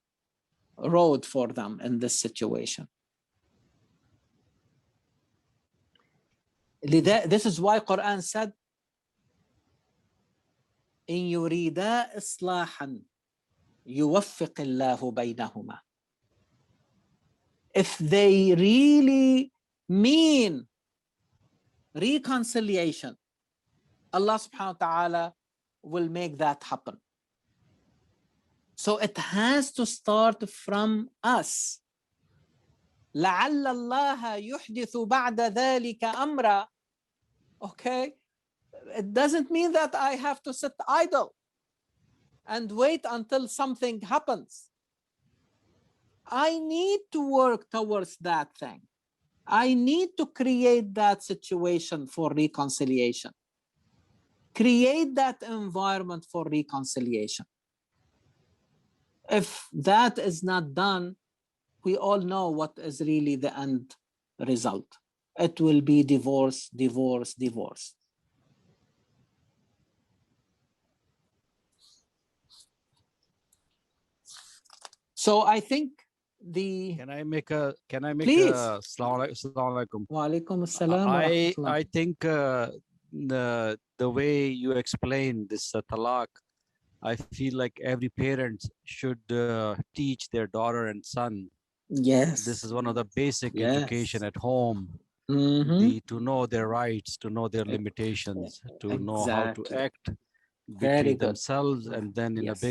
[SPEAKER 1] road for them in this situation? This is why Quran said, إن يريدا إصلاحا يوفق الله بينهما. If they really mean reconciliation, Allah subhanahu wa ta'ala will make that happen. So it has to start from us. لعل الله يحدث بعد ذلك أمرا. Okay, it doesn't mean that I have to sit idle and wait until something happens. I need to work towards that thing. I need to create that situation for reconciliation. create that environment for reconciliation. If that is not done, we all know what is really the end result. It will be divorce, divorce, divorce. So I think
[SPEAKER 6] Can I make a
[SPEAKER 1] Please.
[SPEAKER 6] Assalamu alaikum.
[SPEAKER 1] Wa alaikum assalam wa rahmatullah.
[SPEAKER 6] I think the way you explain this talaq, I feel like every parent should teach their daughter and son.
[SPEAKER 1] Yes.
[SPEAKER 6] This is one of the basic
[SPEAKER 1] Yes.
[SPEAKER 6] education at home.
[SPEAKER 1] Mhm.
[SPEAKER 6] To know their rights, to know their limitations, to know how to
[SPEAKER 1] Exactly.
[SPEAKER 6] act
[SPEAKER 1] Very
[SPEAKER 6] between
[SPEAKER 1] good.
[SPEAKER 6] themselves and then in
[SPEAKER 1] Yes.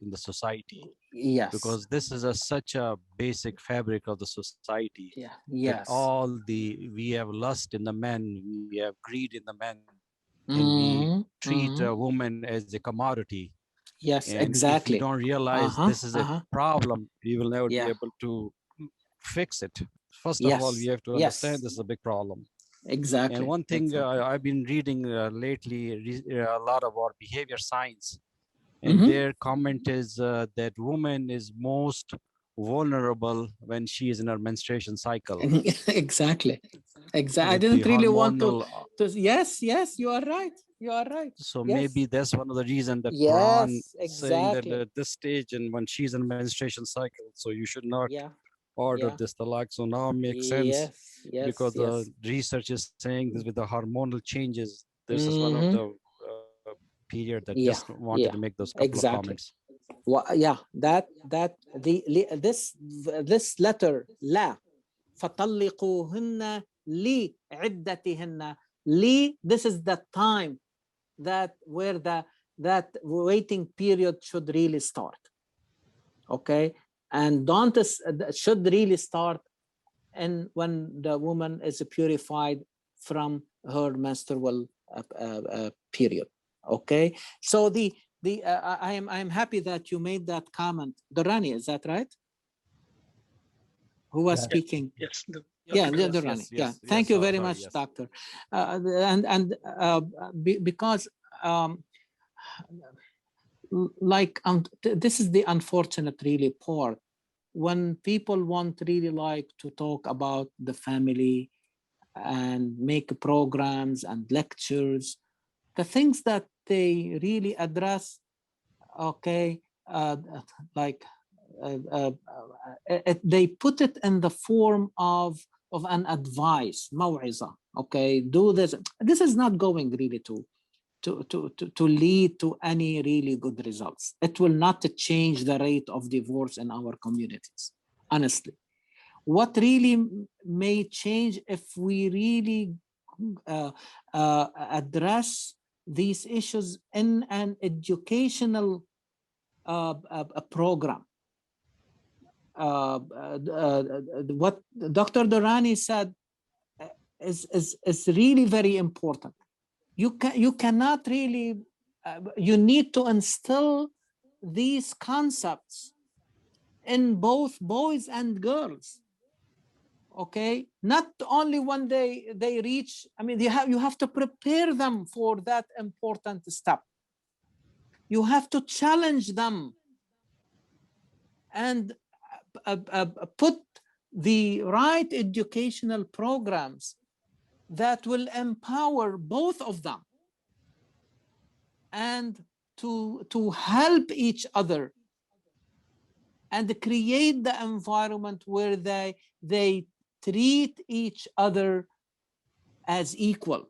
[SPEAKER 6] in the society.
[SPEAKER 1] Yes.
[SPEAKER 6] Because this is such a basic fabric of the society.
[SPEAKER 1] Yeah.
[SPEAKER 6] That
[SPEAKER 1] Yes.
[SPEAKER 6] we have lust in the men, we have greed in the men, and we
[SPEAKER 1] Mhm.
[SPEAKER 6] treat
[SPEAKER 1] Mhm.
[SPEAKER 6] a woman as a commodity.
[SPEAKER 1] Yes,
[SPEAKER 6] And if we
[SPEAKER 1] exactly.
[SPEAKER 6] don't realize this is a problem, we will never be
[SPEAKER 1] Yeah.
[SPEAKER 6] able to fix it. First of all, we
[SPEAKER 1] Yes.
[SPEAKER 6] have to understand this is a big problem.
[SPEAKER 1] Exactly.
[SPEAKER 6] And one thing
[SPEAKER 1] Exactly.
[SPEAKER 6] I've been reading lately a lot about behavior science, and
[SPEAKER 1] Mhm.
[SPEAKER 6] their comment is that woman is most vulnerable when she is in her menstruation cycle.
[SPEAKER 1] Exactly. Exactly. I
[SPEAKER 6] With the
[SPEAKER 1] didn't really want
[SPEAKER 6] hormonal.
[SPEAKER 1] to. Yes. Yes. You are right. You are right.
[SPEAKER 6] So
[SPEAKER 1] Yes.
[SPEAKER 6] maybe that's one of the reasons that Quran
[SPEAKER 1] Yes.
[SPEAKER 6] saying that
[SPEAKER 1] Exactly.
[SPEAKER 6] at this stage and when she's in menstruation cycle, so you should not
[SPEAKER 1] Yeah.
[SPEAKER 6] order
[SPEAKER 1] Yeah.
[SPEAKER 6] this talaq. So now it makes sense
[SPEAKER 1] Yes. Yes.
[SPEAKER 6] because the
[SPEAKER 1] Yes.
[SPEAKER 6] research is saying this with the hormonal changes. This is one of
[SPEAKER 1] Mhm.
[SPEAKER 6] the period that just
[SPEAKER 1] Yeah.
[SPEAKER 6] wanted to
[SPEAKER 1] Yeah.
[SPEAKER 6] make those couple of
[SPEAKER 1] Exactly.
[SPEAKER 6] comments.
[SPEAKER 1] Yeah. This letter لا فطلقوهن لعدتهن. This is the time where that waiting period should really start. Okay, and don't should really start when the woman is purified from her menstrual period. Okay, so I am happy that you made that comment. Dorani, is that right? Who was
[SPEAKER 3] Yeah.
[SPEAKER 1] speaking?
[SPEAKER 2] Yes.
[SPEAKER 1] Yeah,
[SPEAKER 2] Dr.
[SPEAKER 1] Dorani. Yeah, thank you very much, doctor. Because this is the unfortunate really part when people want really like to talk about the family and make programs and lectures, the things that they really address, okay, like they put it in the form of an advice, موعظة. Okay, do this. This is not going really to lead to any really good results. It will not change the rate of divorce in our communities, honestly. What really may change if we really address these issues in an educational program. What Dr. Durrani said is really very important. You cannot really, you need to instill these concepts in both boys and girls. Okay, not only when they reach, I mean, you have to prepare them for that important step. You have to challenge them and put the right educational programs that will empower both of them and to help each other and create the environment where they treat each other as equal.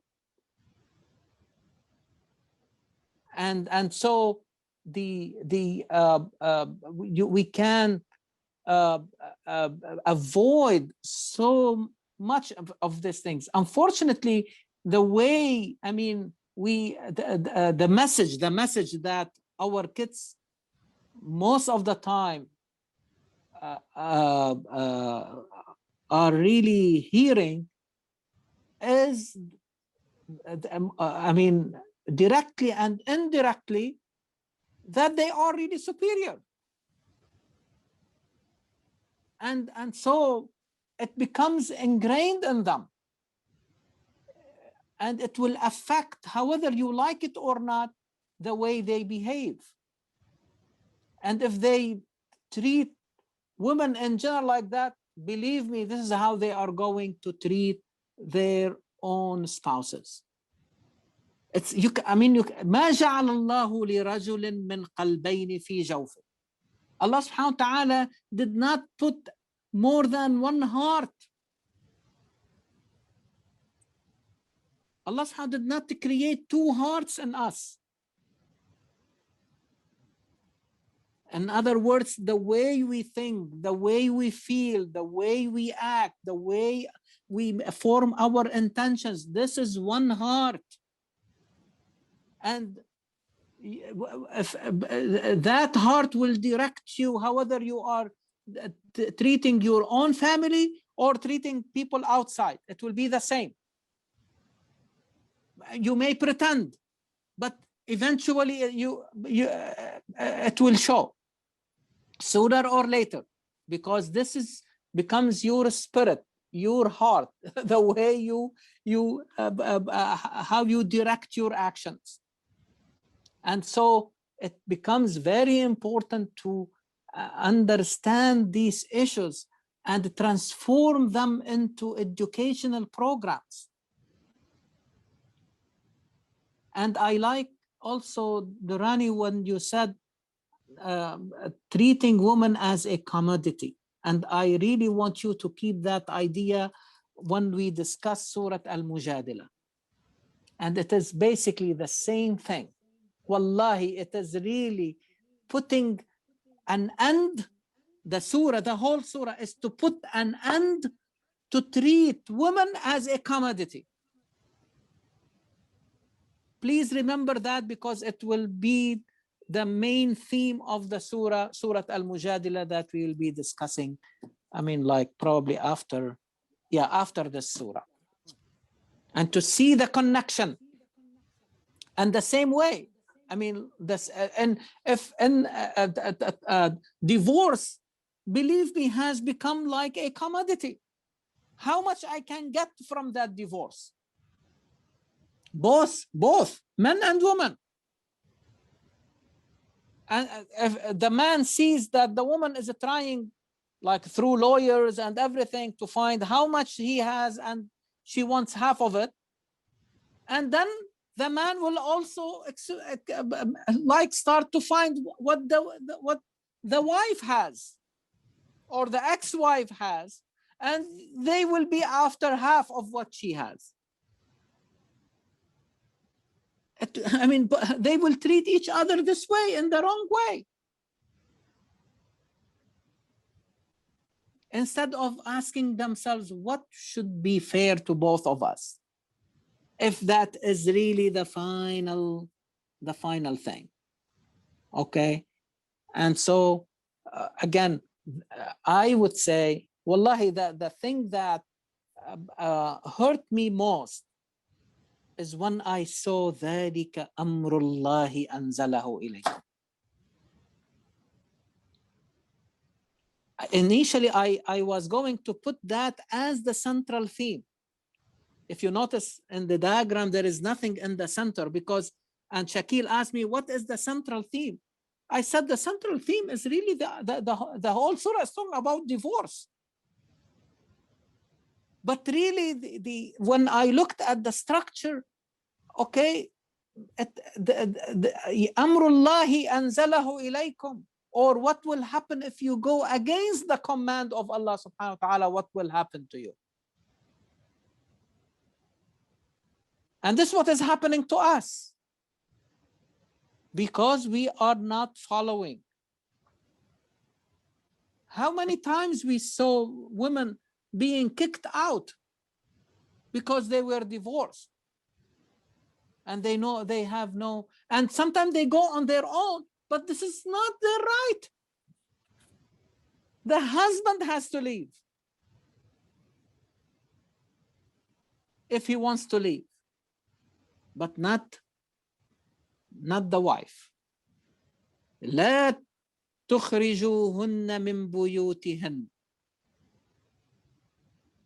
[SPEAKER 1] And so we can avoid so much of these things. Unfortunately, the way, I mean, the message that our kids most of the time are really hearing is, I mean, directly and indirectly, that they are really superior. And so it becomes ingrained in them. and it will affect, however you like it or not, the way they behave. And if they treat women in general like that, believe me, this is how they are going to treat their own spouses. It's you. I mean, ما جعل الله لرجل من قلبين في جوفه. Allah subhanahu wa ta'ala did not put more than one heart. Allah subhanahu wa ta'ala did not create two hearts in us. In other words, the way we think, the way we feel, the way we act, the way we form our intentions, this is one heart. And if that heart will direct you, however you are treating your own family or treating people outside, it will be the same. You may pretend, but eventually it will show sooner or later, because this becomes your spirit, your heart, the way how you direct your actions. And so it becomes very important to understand these issues and transform them into educational programs. And I like also, Durrani, when you said treating women as a commodity. And I really want you to keep that idea when we discuss Surah Al-Mujadila. And it is basically the same thing. Wallahi, it is really putting an end. The surah, the whole surah, is to put an end to treat women as a commodity. Please remember that, because it will be the main theme of the surah, Surah Al-Mujadila, that we will be discussing. I mean, like probably after this surah. And to see the connection. And the same way, I mean, this, and if divorce, believe me, has become like a commodity. How much I can get from that divorce? Both men and women. And if the man sees that the woman is trying, like through lawyers and everything, to find how much he has, and she wants half of it, and then the man will also like start to find what the wife has or the ex-wife has, and they will be after half of what she has. I mean, they will treat each other this way, in the wrong way. Instead of asking themselves what should be fair to both of us, if that is really the final thing. Okay. And so again, I would say, wallahi, the thing that hurt me most is when I saw ذَلِكَ أَمْرُ اللَّهِ أَنزَلَهُ إِلَيْكُمْ. Initially, I was going to put that as the central theme. If you notice in the diagram, there is nothing in the center, because, and Shakil asked me, what is the central theme? I said the central theme is really the whole surah is talking about divorce. But really, when I looked at the structure, okay, Amrullahi anzalahu ilaykum, or what will happen if you go against the command of Allah subhanahu wa ta'ala, what will happen to you? And this is what is happening to us, because we are not following. How many times we saw women being kicked out because they were divorced, and they know they have no, and sometimes they go on their own, but this is not their right. The husband has to leave if he wants to leave, but not the wife. لا تخرجوهن من بيوتهن.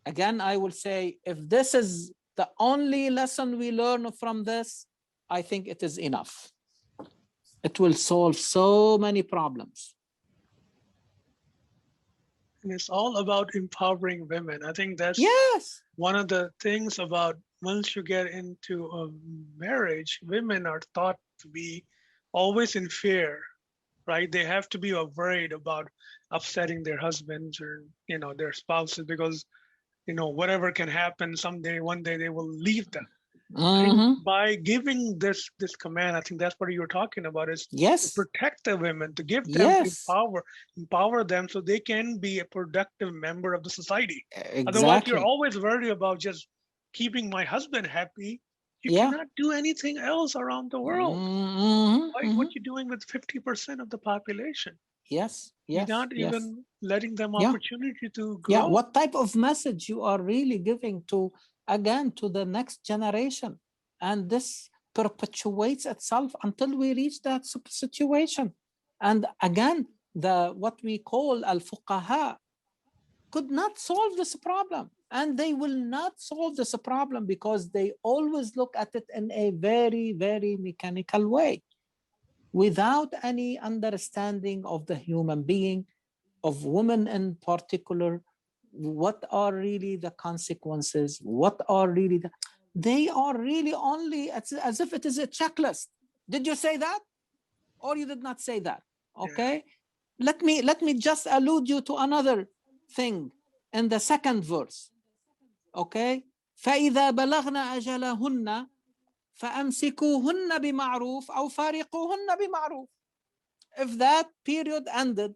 [SPEAKER 1] Again, I will say, if this is The only lesson we learn from this, I think it is enough. It will solve so many problems.
[SPEAKER 2] And it's all about empowering women. I think that's
[SPEAKER 1] Yes.
[SPEAKER 2] one of the things about once you get into a marriage, women are thought to be always in fear, right? They have to be worried about upsetting their husbands or, their spouses because, whatever can happen someday, one day they will leave them. I think by giving this command, I think that's what you were talking about, is to
[SPEAKER 1] Yes.
[SPEAKER 2] protect the women, to give them
[SPEAKER 1] Yes.
[SPEAKER 2] empower them so they can be a productive member of the society.
[SPEAKER 1] Otherwise,
[SPEAKER 2] Otherwise, you're always worried about just keeping my husband happy. You
[SPEAKER 1] Yeah.
[SPEAKER 2] cannot do anything else around the world. What you doing with 50% of the population?
[SPEAKER 1] Yes.
[SPEAKER 2] You're
[SPEAKER 1] Yes.
[SPEAKER 2] not
[SPEAKER 1] Yes.
[SPEAKER 2] even letting them
[SPEAKER 1] Yeah.
[SPEAKER 2] opportunity to
[SPEAKER 1] Yeah.
[SPEAKER 2] grow.
[SPEAKER 1] What type of message you are really giving to, again, to the next generation? And this perpetuates itself until we reach that situation. And again, what we call al-fuqaha could not solve this problem. And they will not solve this problem because they always look at it in a very, very mechanical way, without any understanding of the human being, of women in particular. What are really the consequences? What are really they are really only as if it is a checklist. Did you say that? Or you did not say that? Okay. Yeah. Let me just allude you to another thing in the second verse. Okay. فإذا بلغن أجلهن فأمسكوهن بمعروف أو فارقوهن بمعروف. If that period ended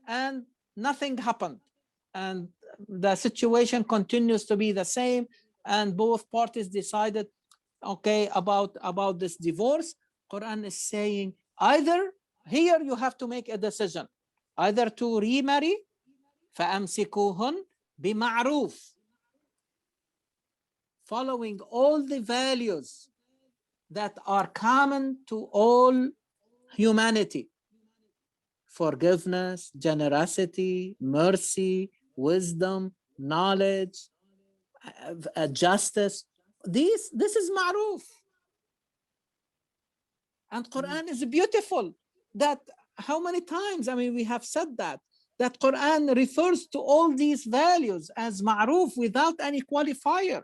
[SPEAKER 1] and nothing happened and the situation continues to be the same and both parties decided, okay, about this divorce, Quran is saying either here you have to make a decision, either to remarry, فأمسكوهن بمعروف, following all the values that are common to all humanity: forgiveness, generosity, mercy, wisdom, knowledge, justice. This is ma'ruf. And Quran is beautiful. That how many times, I mean, we have said that Quran refers to all these values as ma'ruf without any qualifier.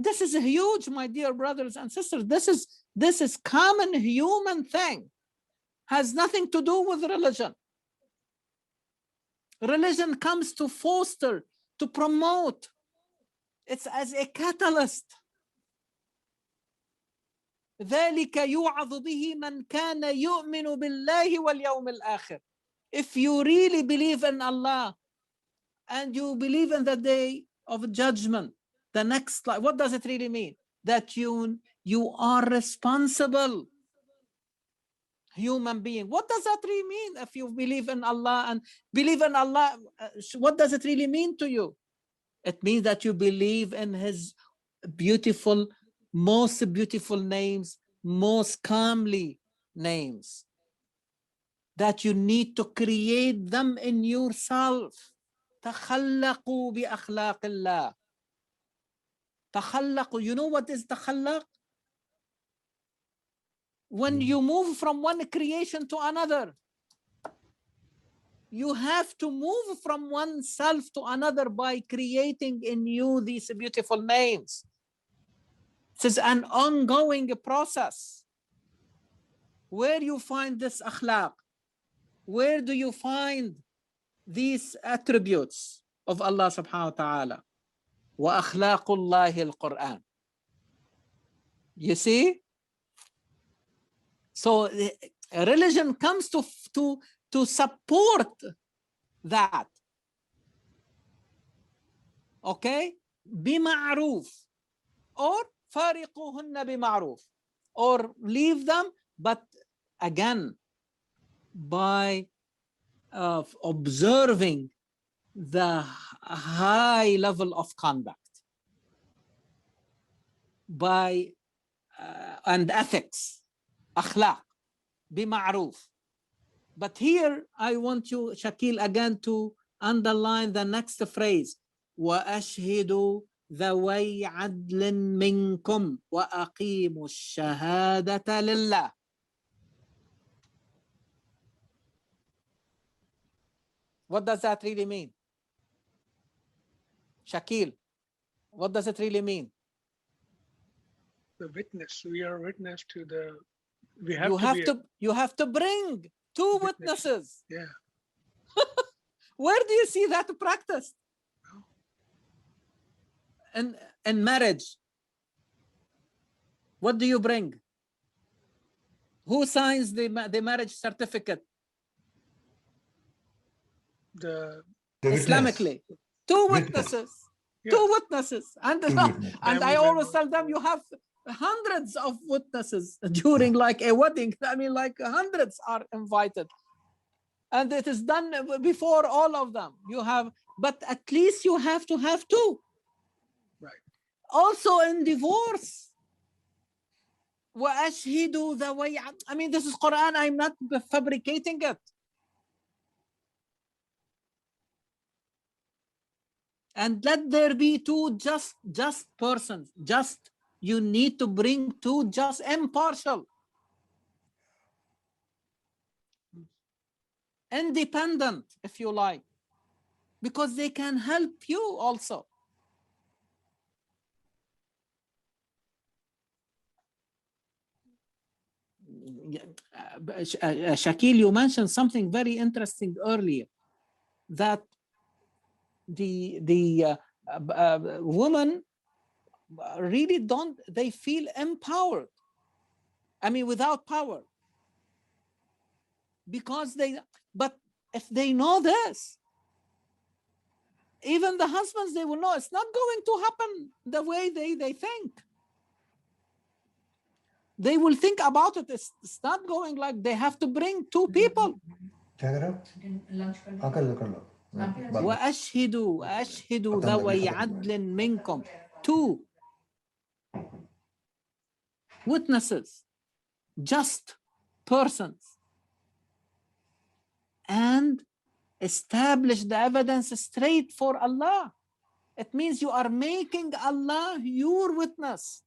[SPEAKER 1] This is a huge, my dear brothers and sisters. This is common human thing. Has nothing to do with religion. Religion comes to foster, to promote. It's as a catalyst. ذلك يوعظ به من كان يؤمن بالله واليوم الآخر. If you really believe in Allah and you believe in the day of judgment, the next life, what does it really mean? That you are responsible human being. What does that really mean? If you believe in Allah and believe in Allah, what does it really mean to you? It means that you believe in His beautiful, most beautiful names, most calmly names, that you need to create them in yourself. تخلقوا بأخلاق الله. تخلقوا. You know what is تخلق? When you move from one creation to another, you have to move from one self to another by creating in you these beautiful names. This is an ongoing process. Where you find this akhlaq? Where do you find these attributes of Allah subhanahu wa ta'ala? Wa akhlaqullahi al-Quran. You see? So religion comes to support that. Okay? بمعروف or فارقوهن بمعروف, or leave them, but again by observing the high level of conduct, by and ethics, akhlaq, بمعروف. But here I want you, Shakil, again to underline the next phrase: وَأَشْهِدُوا ذوي عدل منكم وأقيموا الشهادة لله. What does that really mean? Shakil, what does it really mean?
[SPEAKER 2] The witness. We are witness to the. We
[SPEAKER 1] You have to bring two
[SPEAKER 2] witness.
[SPEAKER 1] witnesses.
[SPEAKER 2] Yeah.
[SPEAKER 1] Where do you see that practiced? In marriage, what do you bring? Who signs the marriage certificate?
[SPEAKER 2] The
[SPEAKER 1] Islamically, two witnesses.
[SPEAKER 2] Yeah.
[SPEAKER 1] Two witnesses. And I always tell them you have hundreds of witnesses during like a wedding. I mean, like hundreds are invited. And it is done before all of them. You have, but at least you have to have two.
[SPEAKER 2] Right.
[SPEAKER 1] Also in divorce. وَأَشْهِدُوا ذَوَيْ عَدْلٍ. I mean, this is Quran. I'm not fabricating it. And let there be two just persons. Just, you need to bring two just impartial, independent, if you like, because they can help you also. Shakil, you mentioned something very interesting earlier, that the women really they feel empowered. I mean, without power. Because but if they know this, even the husbands, they will know it's not going to happen the way they think. They will think about it. It's not going like they have to bring two people. وأشهدوا ذوي عدل منكم. Two witnesses, just persons, and establish the evidence straight for Allah. It means you are making Allah your witness.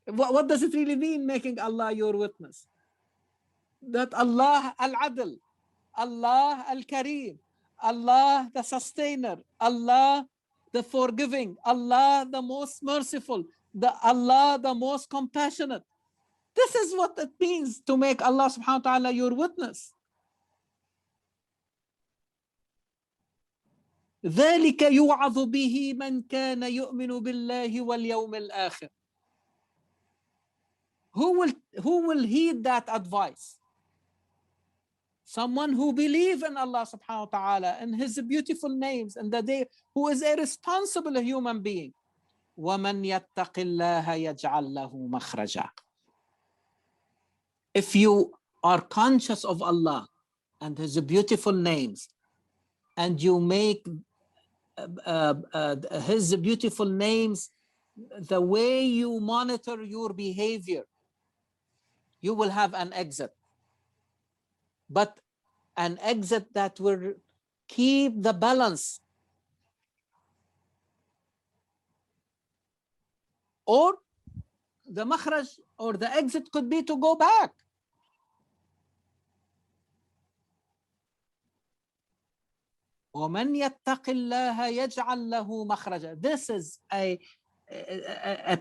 [SPEAKER 1] What does it really mean, making Allah your witness? That Allah al-Adl, Allah al-Kareem, Allah the sustainer, Allah the forgiving, Allah the most merciful, Allah the most compassionate. This is what it means to make Allah subhanahu wa ta'ala your witness. ذلك يوعظ به من كان يؤمن بالله واليوم الآخر. Who will heed that advice? Someone who believes in Allah subhanahu wa ta'ala and his beautiful names and the day, who is a responsible human being. وَمَنْ يَتَّقِ اللَّهَ يَجْعَلْ لَهُ مَخْرَجًا. If you are conscious of Allah and his beautiful names, and you make his beautiful names the way you monitor your behavior, you will have an exit. But an exit that will keep the balance. Or the makhraj or the exit could be to go back. وَمَنْ يَتَّقِ اللَّهَ يَجْعَلْ لَهُ مَخْرَجًا. This is a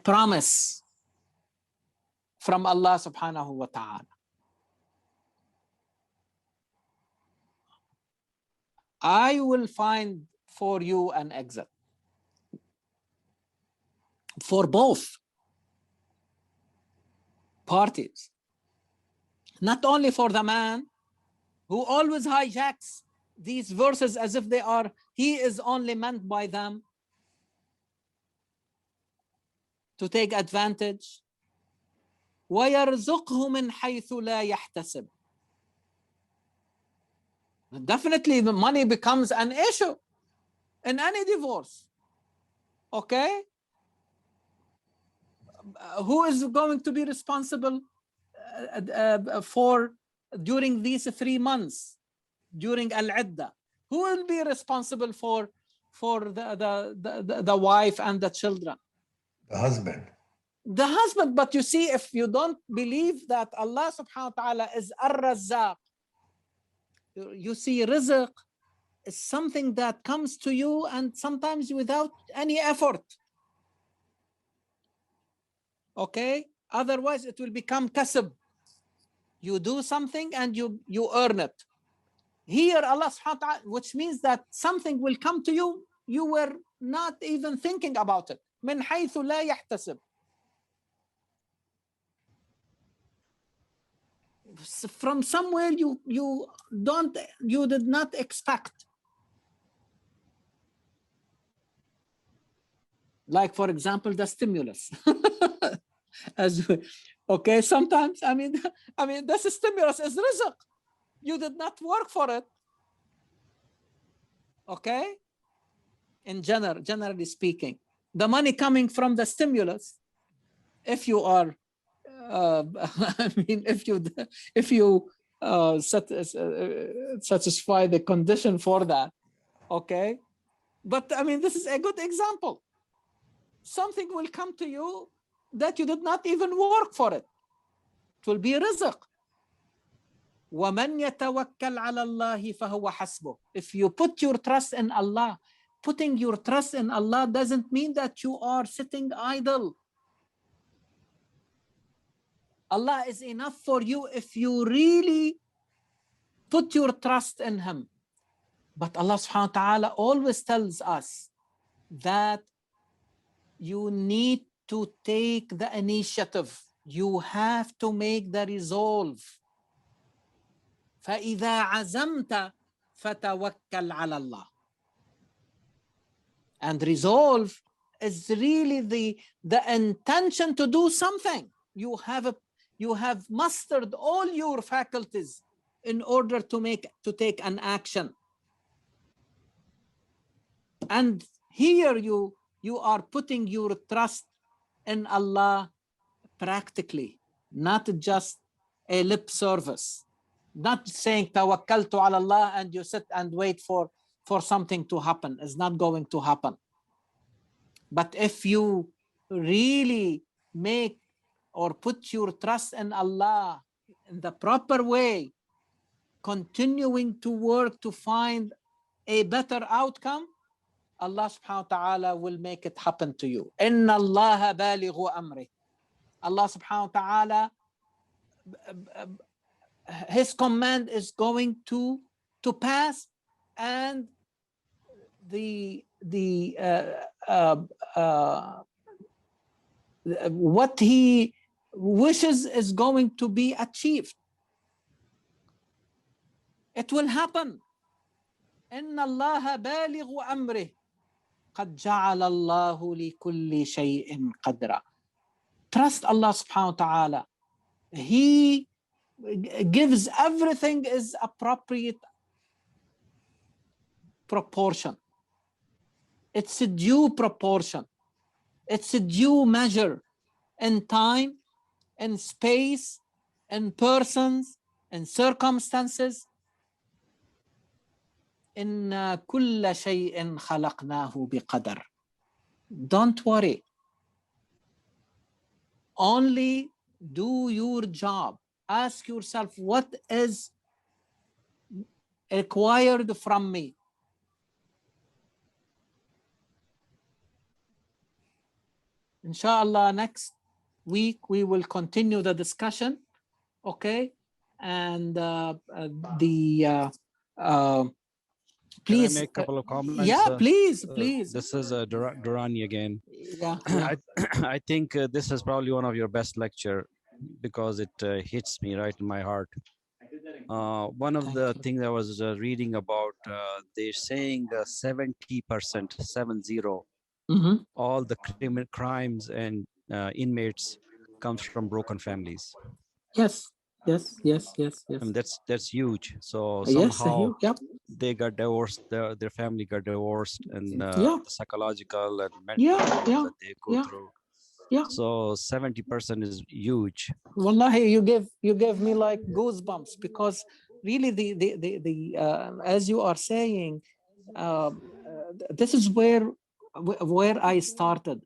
[SPEAKER 1] promise from Allah subhanahu wa ta'ala. I will find for you an exit. For both parties. Not only for the man who always hijacks these verses as if he is only meant by them to take advantage. وَيَرْزُقْهُ مِنْ حَيْثُ لَا يَحْتَسِبُ. Definitely the money becomes an issue in any divorce. Okay? Who is going to be responsible for during these 3 months, during Al-Iddah? Who will be responsible for for the wife and the children?
[SPEAKER 4] The husband.
[SPEAKER 1] The husband. But you see, if you don't believe that Allah subhanahu wa ta'ala is Ar-Razzaq, you see, rizq is something that comes to you and sometimes without any effort. Okay? Otherwise, it will become kasb. You do something and you earn it. Here, Allah subhanahu wa ta'ala, which means that something will come to you, you were not even thinking about it. من حيث لا يحتسب. From somewhere you did not expect. Like, for example, the stimulus. Okay, sometimes I mean this stimulus is rizq. You did not work for it. Okay, generally speaking, the money coming from the stimulus, if you are I mean, if you satisfy the condition for that, okay. But I mean, this is a good example. Something will come to you that you did not even work for it. It will be rizq. وَمَنْ يَتَوَكَّلْ عَلَى اللَّهِ فَهُوَ حَسْبُهُ. If you put your trust in Allah, putting your trust in Allah doesn't mean that you are sitting idle. Allah is enough for you if you really put your trust in Him. But Allah subhanahu wa ta'ala always tells us that you need to take the initiative. You have to make the resolve. فَإِذَا عَزَمْتَ فَتَوَكَّلْ عَلَى اللَّهِ. And resolve is really the intention to do something. You have mustered all your faculties in order to take an action. And here you are putting your trust in Allah practically, not just a lip service. Not saying tawakkaltu ala Allah and you sit and wait for something to happen. It's not going to happen. But if you really make or put your trust in Allah in the proper way, continuing to work to find a better outcome, Allah subhanahu wa ta'ala will make it happen to you. Inna Allah balighu amri. Allah subhanahu wa ta'ala, His command is going to pass, and what He wishes is going to be achieved. It will happen. Inna Allah balighu amri. قد جعل الله لكل شيء قدرا. Trust Allah subhanahu wa ta'ala. He gives everything is appropriate proportion. It's a due proportion. It's a due measure in time, in space, in persons, in circumstances. إِنَّا كُلَّ شَيْءٍ خَلَقْنَاهُ بِقَدَرٍ. Don't worry. Only do your job. Ask yourself, what is required from me? Inshallah, next week we will continue the discussion. Okay? And please.
[SPEAKER 6] Can I make a couple of comments?
[SPEAKER 1] Yeah, please.
[SPEAKER 6] This is Durrani again.
[SPEAKER 1] Yeah.
[SPEAKER 6] I think this is probably one of your best lecture because it hits me right in my heart. One of the things I was reading about, they're saying 70%, 70, all the crimes and inmates comes from broken families.
[SPEAKER 1] Yes.
[SPEAKER 6] I mean, that's huge. So somehow they got divorced, their family got divorced, and the psychological and mental that they go through. Yeah. So 70% is huge.
[SPEAKER 1] Wallahi, you gave me like goosebumps, because really the as you are saying, this is where I started,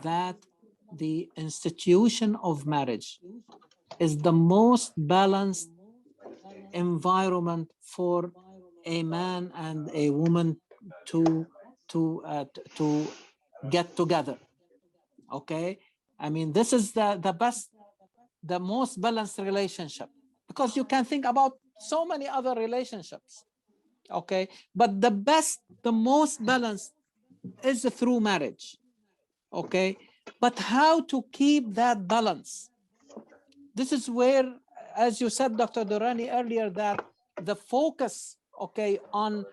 [SPEAKER 1] that the institution of marriage is the most balanced environment for a man and a woman to get together. Okay, I mean, this is the best, the most balanced relationship, because you can think about so many other relationships. Okay, but the best, the most balanced is through marriage. Okay, but how to keep that balance? This is where, as you said, Dr. Durrani, earlier, that the focus, okay, on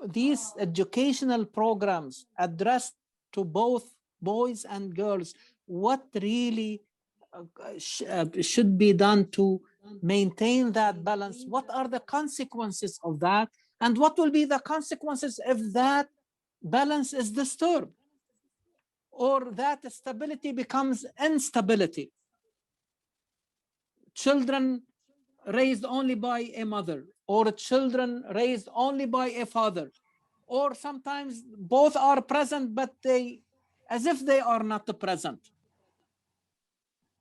[SPEAKER 1] these educational programs addressed to both boys and girls, what really should be done to maintain that balance? What are the consequences of that? And what will be the consequences if that balance is disturbed, or that stability becomes instability? Children raised only by a mother, or children raised only by a father, or sometimes both are present, but they, as if they are not present.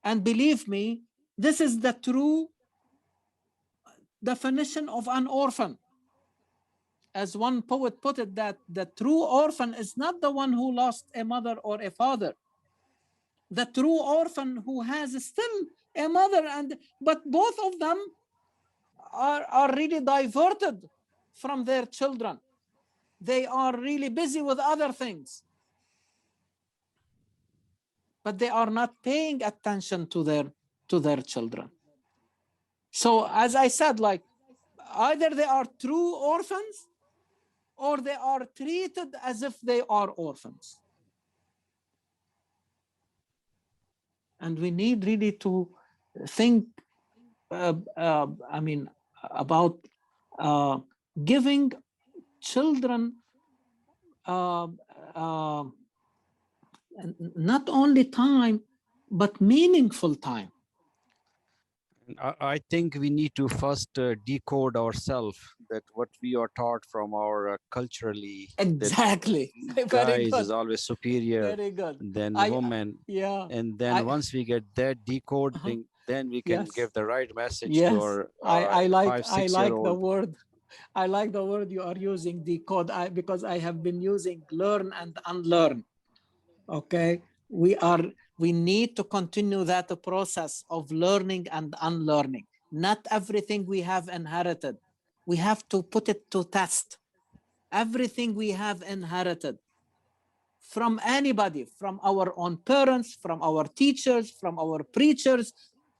[SPEAKER 1] And believe me, this is the true definition of an orphan. As one poet put it, that the true orphan is not the one who lost a mother or a father. The true orphan who has still a mother, but both of them are really diverted from their children. They are really busy with other things, but they are not paying attention to their children. So as I said, like, either they are true orphans, or they are treated as if they are orphans. And we need really to think, I mean, about giving children not only time, but meaningful time.
[SPEAKER 6] I think we need to first decode ourselves, that what we are taught from our culturally.
[SPEAKER 1] Exactly.
[SPEAKER 6] That guys is always superior than women.
[SPEAKER 1] Yeah.
[SPEAKER 6] And then once we get that decoding, then we can give the right message to our
[SPEAKER 1] I like
[SPEAKER 6] 5-6-year-old.
[SPEAKER 1] the word. I like the word you are using, decode, because I have been using learn and unlearn. Okay, we need to continue that process of learning and unlearning. Not everything we have inherited, we have to put it to test. Everything we have inherited from anybody, from our own parents, from our teachers, from our preachers,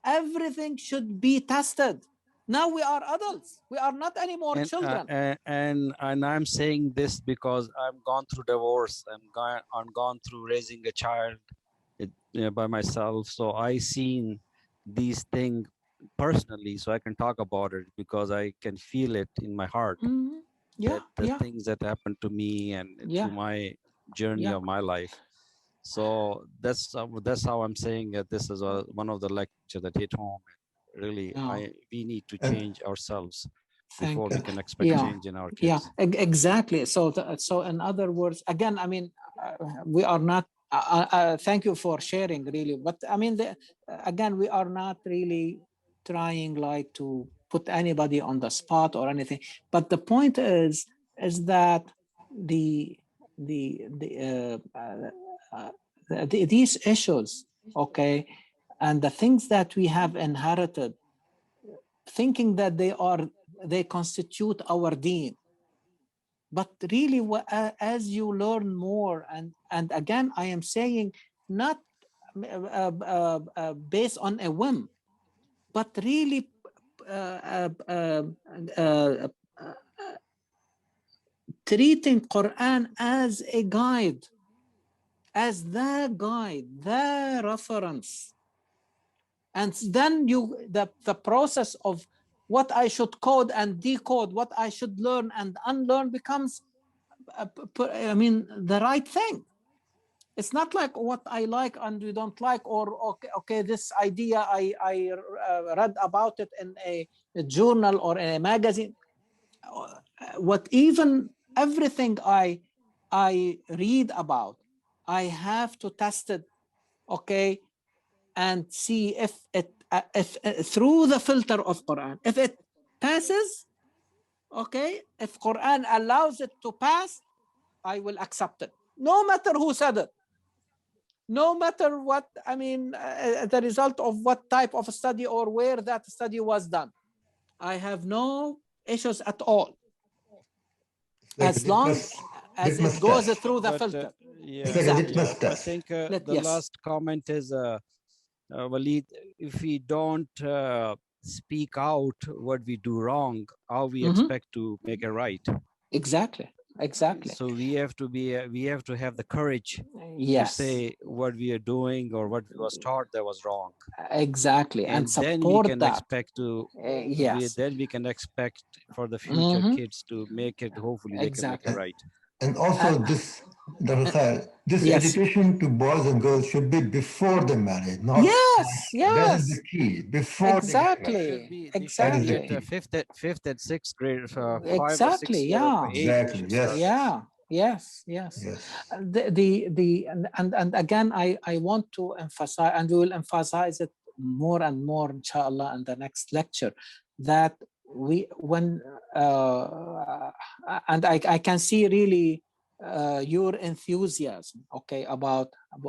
[SPEAKER 1] everything should be tested. Now we are adults. We are not anymore children.
[SPEAKER 6] And I'm saying this because I've gone through divorce and gone through raising a child by myself. So I seen these things personally, so I can talk about it because I can feel it in my heart.
[SPEAKER 1] Mm-hmm. Yeah,
[SPEAKER 6] that the things that happened to me and through my journey of my life. So that's how I'm saying that this is one of the lectures that hit home. Really, we need to change ourselves before we can expect change in our kids.
[SPEAKER 1] Yeah, exactly. So in other words, again, I mean, we are not. Thank you for sharing, really. But I mean, again, we are not really trying like to put anybody on the spot or anything. But the point is that these issues, okay, and the things that we have inherited, thinking that they constitute our deen. But really, as you learn more, and again, I am saying not based on a whim, but really treating Quran as a guide, as the reference. And then the process of what I should code and decode, what I should learn and unlearn becomes, I mean, the right thing. It's not like what I like and you don't like, or okay, this idea I read about it in a journal or in a magazine. Everything I I read about, I have to test it, okay, and see if through the filter of Quran, if it passes, okay, if Quran allows it to pass, I will accept it, no matter who said it, no matter what, I mean, the result of what type of study or where that study was done. I have no issues at all, as long as it goes through the filter.
[SPEAKER 6] Exactly. I think the last comment is, Walid, if we don't speak out what we do wrong, how we expect to make it right?
[SPEAKER 1] Exactly.
[SPEAKER 6] So we have to be, we have to have the courage to
[SPEAKER 1] Yes,
[SPEAKER 6] say what we are doing or what was taught that was wrong.
[SPEAKER 1] exactly, and
[SPEAKER 6] then we
[SPEAKER 1] support
[SPEAKER 6] can
[SPEAKER 1] that.
[SPEAKER 6] expect to,
[SPEAKER 1] Yes,
[SPEAKER 6] then we can expect for the future kids to make it. Hopefully, they can make it right.
[SPEAKER 4] And also this, Dr. Khair, this education to boys and girls should be before the marriage, not that is the key. Before
[SPEAKER 1] exactly, exactly.
[SPEAKER 6] At fifth and sixth grade, 5
[SPEAKER 1] exactly,
[SPEAKER 6] or 6 or 8.
[SPEAKER 4] Exactly, yes.
[SPEAKER 1] Yes. And again, I want to emphasize, and we will emphasize it more and more, inshallah, in the next lecture, that and I can see really your enthusiasm, okay, about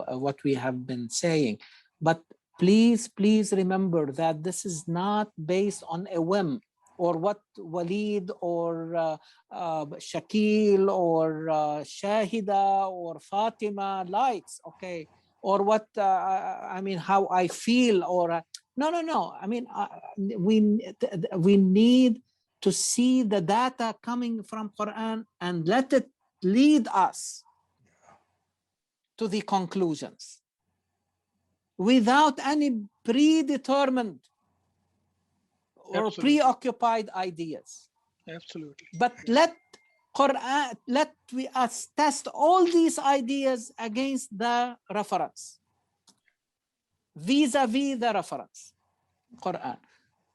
[SPEAKER 1] what we have been saying, but please remember that this is not based on a whim or what Walid or Shakil or Shahida or Fatima likes, okay, or what I mean, how I feel, or no. I mean, we need to see the data coming from Quran and let it lead us to the conclusions without any predetermined or preoccupied ideas.
[SPEAKER 2] Absolutely.
[SPEAKER 1] But let Quran, let us test all these ideas against the reference, vis-a-vis the reference, Quran.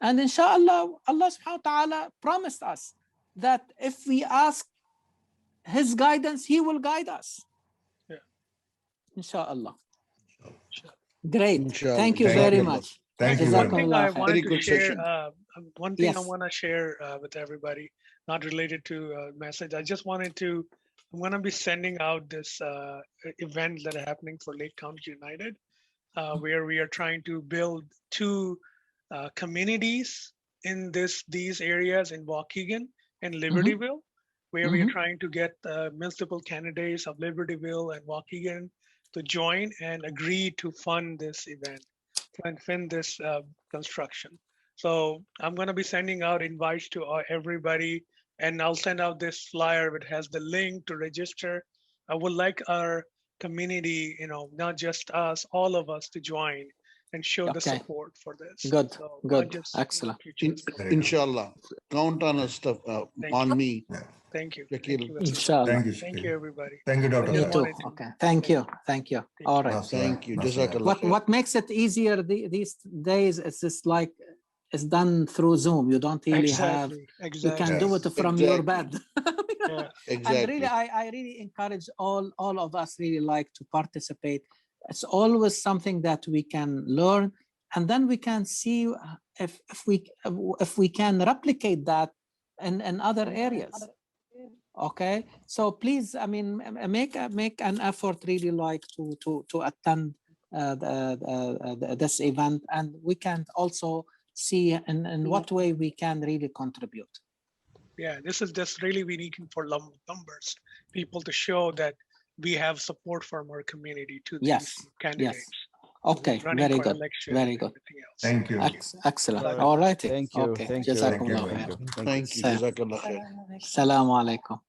[SPEAKER 1] And inshallah, Allah subhanahu wa ta'ala promised us that if we ask His guidance, He will guide us.
[SPEAKER 2] Yeah.
[SPEAKER 1] Inshallah. Great.
[SPEAKER 5] Inshallah.
[SPEAKER 1] Thank you very much.
[SPEAKER 4] Thank you very
[SPEAKER 2] One thing I wanted to share, one thing I
[SPEAKER 1] Yes.
[SPEAKER 2] want to share with everybody, not related to message. I just wanted to, I'm going to be sending out this event that are happening for Lake County United, where we are trying to build 2 communities in these areas in Waukegan and Libertyville, where we are trying to get multiple candidates of Libertyville and Waukegan to join and agree to fund this event, and fund this construction. So I'm going to be sending out invites to everybody, and I'll send out this flyer which has the link to register. I would like our community, not just us, all of us to join and show the support for this.
[SPEAKER 1] Good,
[SPEAKER 2] so
[SPEAKER 1] good, excellent.
[SPEAKER 5] Inshallah, count on us, on me.
[SPEAKER 2] Thank you.
[SPEAKER 1] Inshallah.
[SPEAKER 2] Thank you, everybody.
[SPEAKER 4] Thank you, Dr.
[SPEAKER 1] Me too. Okay. Thank you. All right.
[SPEAKER 5] Thank you. Jazakallah.
[SPEAKER 1] What makes it easier these days is just like it's done through Zoom. You don't really have. You can do it from your bed.
[SPEAKER 5] Exactly.
[SPEAKER 1] And really, I really encourage all of us really like to participate. It's always something that we can learn, and then we can see if we can replicate that in other areas. Okay, so please, I mean, make an effort really like to attend this event, and we can also see in what way we can really contribute.
[SPEAKER 2] Yeah, this is just really we need for numbers, people to show that we have support from our community to these candidates.
[SPEAKER 1] Yes. Okay, very good. Very good.
[SPEAKER 4] Thank you.
[SPEAKER 1] Excellent. All right.
[SPEAKER 6] Thank you.
[SPEAKER 1] Okay.
[SPEAKER 6] Thank you.
[SPEAKER 1] Jazakumullah khair.
[SPEAKER 5] Thank you. Jazakallah khair.
[SPEAKER 1] Assalamu alaikum.